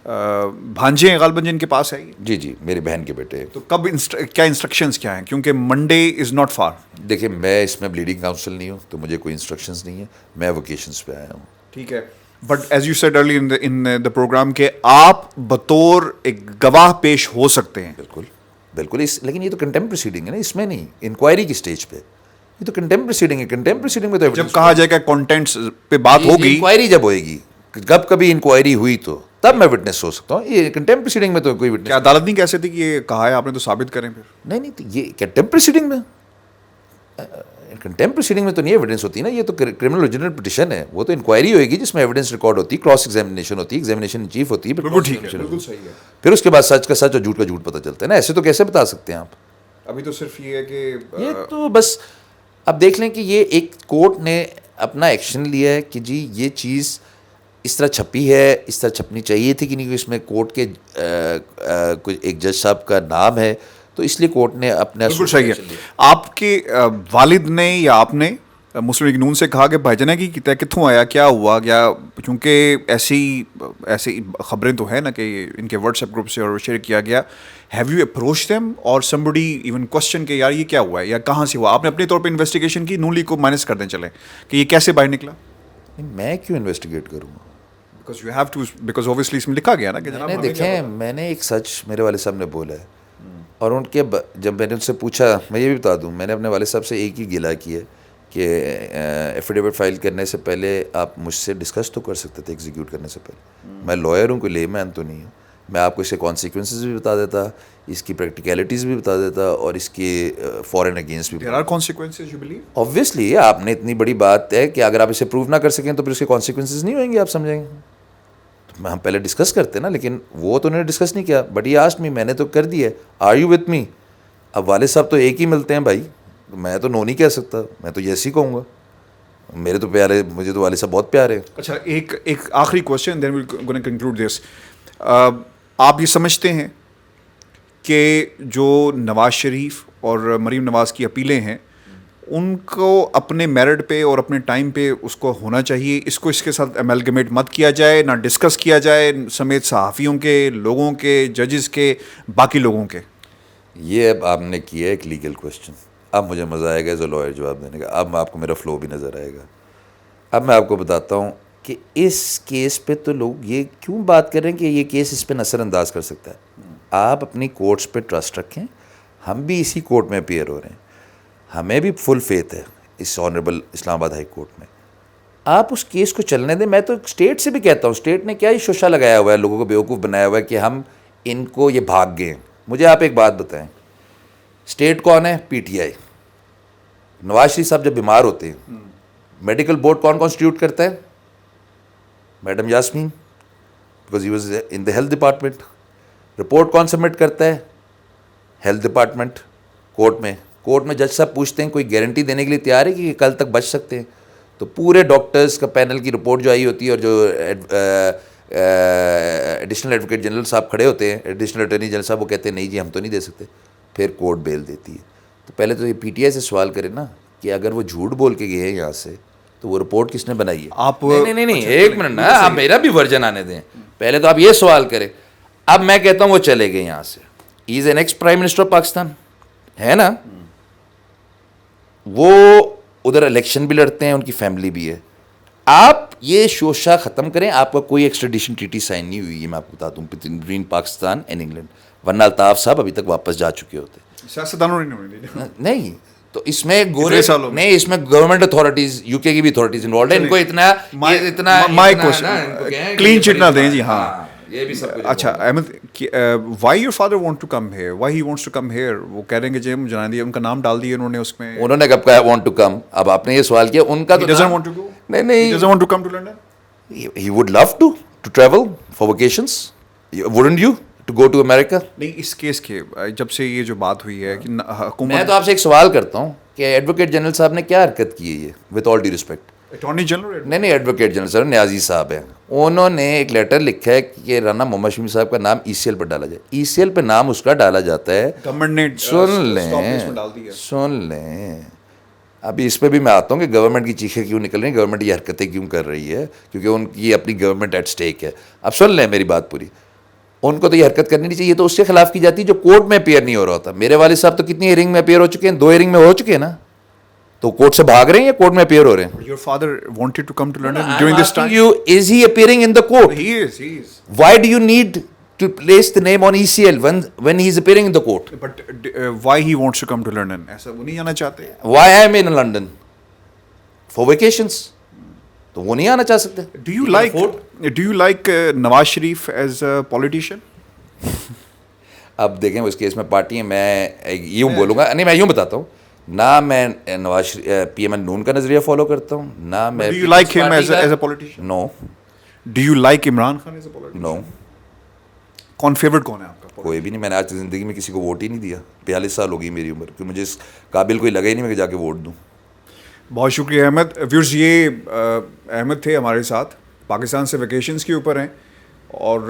بھانجے ہیں غالباً جن کے پاس ہے, جی جی, میری بہن کے بیٹے. تو کب کیا انسٹرکشنز کیا ہیں, کیونکہ منڈے از ناٹ فار. دیکھیں, میں اس میں بلیڈنگ کاؤنسل نہیں ہوں, تو مجھے کوئی انسٹرکشنز نہیں ہے, میں ویکیشنز پہ آیا ہوں. ٹھیک ہے. But as you said early in the programme کہ آپ بطور ایک گواہ پیش ہو سکتے ہیں. بالکل بالکل. لیکن یہ تو کنٹمپٹ پروسیڈنگ ہے نا, اس میں نہیں, انکوائری کی اسٹیج پہ. یہ تو کنٹمپٹ پروسیڈنگ ہے. کنٹمپٹ پروسیڈنگ میں تو جب کہا جائے گا کانٹینٹس پہ بات ہوگی, انکوائری جب ہوئے گی, جب کبھی انکوائری ہوئی تو تب میں وٹنس ہو سکتا ہوں. یہ کنٹمپٹ پروسیڈنگ میں تو کوئی وٹنس. کیا عدالت نہیں کہہ سکتی کہ یہ کہا ہے آپ نے تو ثابت کریں پھر؟ نہیں نہیں, تو یہ کنٹمپٹ پروسیڈنگ میں, کنٹمپٹ پروسیڈنگ میں تو نہیں ایویڈنس ہوتی نا, یہ تو کرمنل اوریجنل پٹیشن ہے. وہ تو انکوائری ہوئے گی جس میں ایویڈنس ریکارڈ ہوتی ہے, کراس ایگزامینیشن ہوتی ہے, ایگزامینیشن چیف ہوتی ہے. بالکل ٹھیک ہے, بالکل صحیح ہے. پھر اس کے بعد سچ کا سچ اور جھوٹ کا جھوٹ پتہ چلتا ہے نا. ایسے تو کیسے بتا سکتے ہیں آپ؟ ابھی تو صرف یہ ہے کہ یہ تو بس اب دیکھ لیں کہ یہ ایک کورٹ نے اپنا ایکشن لیا ہے کہ جی یہ چیز اس طرح چھپی ہے, اس طرح چھپنی چاہیے تھی کہ نہیں. اس میں کورٹ کے ایک جج صاحب کا نام ہے, تو اس لیے کورٹ نے اپنا. بالکل صحیح ہے. آپ کے والد نے یا آپ نے مسلم لیگ نون سے کہا کہ بھائی جانا کی کتوں آیا, کیا ہوا کیا؟ کیونکہ ایسی خبریں تو ہیں نا کہ ان کے واٹس ایپ گروپ سے اور شیئر کیا گیا. ہیو یو اپروچ دیم اور somebody ایون کوشچن کہ یار یہ کیا ہوا ہے یا کہاں سے ہوا؟ آپ نے اپنے طور پہ انویسٹیگیشن کی, نون لیگ کو مائنس کر دیں چلیں کہ یہ کیسے باہر نکلا؟ میں کیوں انویسٹیگیٹ کروں گا؟ Because you have to, because obviously اس میں لکھا گیا نا کہ جناب دیکھیں, میں نے ایک سچ میرے والد صاحب نے بولا ہے, اور ان کے جب میں نے ان سے پوچھا, میں یہ بھی بتا دوں, میں نے اپنے والد صاحب سے ایک ہی گلا کی ہے کہ ایفیڈیوٹ فائل کرنے سے پہلے آپ مجھ سے ڈسکس تو کر سکتے تھے ایگزیکیوٹ کرنے سے پہلے. میں لائر ہوں, کوئی لے مین تو نہیں ہوں. میں آپ کو اس کے کانسیکوینسز بھی بتا دیتا, اس کی پریکٹیکلٹیز بھی بتا دیتا, اور اس کے فار اینڈ اگینسٹ بھی. There are consequences, you believe? Obviously آپ نے اتنی بڑی بات ہے کہ اگر آپ اسے پروو نہ کر سکیں تو پھر اس کے کانسیکوینسز نہیں ہوئیں گے, آپ سمجھیں گے. ہم پہلے ڈسکس کرتے نا, لیکن وہ تو انہوں نے ڈسکس نہیں کیا. بٹ یہ آسکڈ می, میں نے تو کر دی ہے, آر یو وتھ می. اب والد صاحب تو ایک ہی ملتے ہیں بھائی, میں تو نو نہیں کہہ سکتا, میں تو یس ہی کہوں گا. میرے تو پیارے, مجھے تو والد صاحب بہت پیارے ہیں. اچھا, ایک آخری question, then we'll gonna conclude this. آپ یہ سمجھتے ہیں کہ جو نواز شریف اور مریم نواز کی اپیلیں ہیں ان کو اپنے میرٹ پہ اور اپنے ٹائم پہ اس کو ہونا چاہیے, اس کو اس کے ساتھ امیلگمیٹ مت کیا جائے, نہ ڈسکس کیا جائے سمیت صحافیوں کے, لوگوں کے, ججز کے, باقی لوگوں کے؟ یہ اب آپ نے کیا ایک لیگل کوشچن, اب مجھے مزہ آئے گا ایز اے لائر جواب دینے کا. اب آپ کو میرا فلو بھی نظر آئے گا. اب میں آپ کو بتاتا ہوں کہ اس کیس پہ تو لوگ یہ کیوں بات کر رہے ہیں کہ یہ کیس اس پہ نظر انداز کر سکتا ہے. آپ اپنی کورٹس پہ ٹرسٹ رکھیں, ہم بھی اسی کورٹ میں اپیئر ہو رہے ہیں, ہمیں بھی فل فیتھ ہے اس آنریبل اسلام آباد ہائی کورٹ میں. آپ اس کیس کو چلنے دیں. میں تو اسٹیٹ سے بھی کہتا ہوں, اسٹیٹ نے کیا یہ شوشہ لگایا ہوا ہے, لوگوں کو بیوقوف بنایا ہوا ہے کہ ہم ان کو یہ بھاگ گئے. مجھے آپ ایک بات بتائیں, اسٹیٹ کون ہے؟ P T I. Nawaz Sharif صاحب جب بیمار ہوتے ہیں میڈیکل بورڈ کون کانسٹیٹیوٹ کرتا ہے؟ Madam Yasmin, because he was in the health department. Report کون سبمٹ کرتا ہے؟ Health department. کورٹ میں جج صاحب پوچھتے ہیں کوئی گارنٹی دینے کے لیے تیار ہے کہ کل تک بچ سکتے ہیں؟ تو پورے ڈاکٹرز کا پینل کی رپورٹ جو آئی ہوتی ہے, اور جو ایڈیشنل ایڈوکیٹ جنرل صاحب کھڑے ہوتے ہیں, ایڈیشنل اٹارنی جنرل صاحب, وہ کہتے ہیں نہیں جی ہم تو نہیں دے سکتے. پھر کورٹ بیل دیتی ہے. تو پہلے تو یہ پی ٹی آئی سے سوال کرے نا کہ اگر وہ جھوٹ بول کے گئے ہیں یہاں سے تو وہ رپورٹ کس نے بنائی ہے؟ آپ نہیں, ایک منٹ نا, آپ میرا بھی ورژن آنے دیں. پہلے تو آپ یہ سوال کریں. اب میں کہتا ہوں وہ چلے گئے یہاں سے, he is an ex prime minister of Pakistan, ہے نا. وہ ادھر الیکشن بھی لڑتے ہیں, ان کی فیملی بھی ہے. آپ یہ شوشہ ختم کریں. آپ کا کوئی ایکسٹریڈیشن ٹریٹی سائن نہیں ہوئی ہے, میں آپ کو بتاتا ہوں, بٹوین پاکستان اینڈ انگلینڈ, ورنہ الطاف صاحب ابھی تک واپس جا چکے ہوتے. سیاستدانوں نے نہیں. نہیں تو اس میں گورے نہیں, اس میں گورنمنٹ اتھارٹیز, یو کے کی بھی اتھارٹیز انوالوڈ ہے. ان کو اتنا کلین چٹ نہ دیں جی. ہاں یہ بھی سب کچھ. اچھا Ahmed, why your father want to come here, why he wants to come here, وہ کہہ رہے ہیں کہ جی جنا دیا, ان کا نام ڈال دیا انہوں نے اس میں. انہوں نے کب کہا وانٹ ٹو کم؟ اب آپ نے یہ سوال کیا, ان کا تو doesn't want to go, نہیں نہیں, doesn't want to come to London. he would love to travel for vacations, wouldn't you, to go to America? نہیں, اس کیس کے جب سے یہ جو بات ہوئی ہے کہ میں حکومت, تو آپ سے ایک سوال کرتا ہوں کہ ایڈوکیٹ جنرل صاحب نے کیا حرکت کی ہے, یہ with all due respect, attorney general, نہیں ایڈوکیٹ جنرل صاحب نیازی صاحب ہیں, انہوں نے ایک لیٹر لکھا ہے کہ رانا محمد شمی صاحب کا نام ای سی ایل پر ڈالا جائے. ای سی ایل پہ نام اس کا ڈالا جاتا ہے, گورنمنٹ نے سن لیں. ابھی اس پہ بھی میں آتا ہوں کہ گورنمنٹ کی چیخیں کیوں نکل رہی ہیں, گورنمنٹ یہ حرکتیں کیوں کر رہی ہے, کیونکہ ان کی اپنی گورنمنٹ ایٹ اسٹیک ہے. اب سن لیں میری بات پوری, ان کو تو یہ حرکت کرنی نہیں چاہیے, تو اس کے خلاف کی جاتی ہے جو کورٹ میں اپیئر نہیں ہو رہا ہوتا. میرے والد صاحب تو کتنی ہیئرنگ میں اپیئر ہو چکے ہیں, 2 ہیئرنگ میں ہو چکے ہیں نا, تو کورٹ سے بھاگ رہے ہیں یا کورٹ میں اپیئر ہو رہے ہیں؟ Your father wanted to come to London during this time. Is he appearing in the court? He is. Why do you need to place the name on ECL when he is appearing in the court? But why he wants to come to London? ایسا وہ نہیں آنا چاہتے. Why I am in London? For vacations. تو وہ نہیں آنا چاہ سکتے. Do you like Nawaz Sharif as a politician? اب دیکھیں اس کیس میں پارٹی ہے, میں یوں بولوں گا, نہیں میں یوں بتاتا ہوں, نہ میں نواز پی ایم این نون کا نظریہ فالو کرتا ہوں, نہ میں. Do you like him as a politician? No. Do you like Imran Khan as a politician? No. کون فیوریٹ کون ہے آپ کا؟ کوئی بھی نہیں. میں نے آج تک زندگی میں کسی کو ووٹ ہی نہیں دیا. 42 سال ہو گئی میری عمر, کہ مجھے اس قابل کوئی لگا ہی نہیں میں کہ جا کے ووٹ دوں. بہت شکریہ احمد. ویورز, یہ احمد تھے ہمارے ساتھ, پاکستان سے ویکیشنز کے اوپر ہیں, اور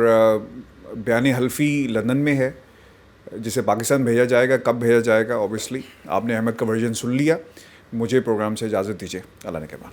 بیان حلفی لندن میں ہے, جسے پاکستان بھیجا جائے گا, کب بھیجا جائے گا, اوبیسلی آپ نے احمد کا ورژن سن لیا. مجھے پروگرام سے اجازت دیجیے. اللہ نے کہا.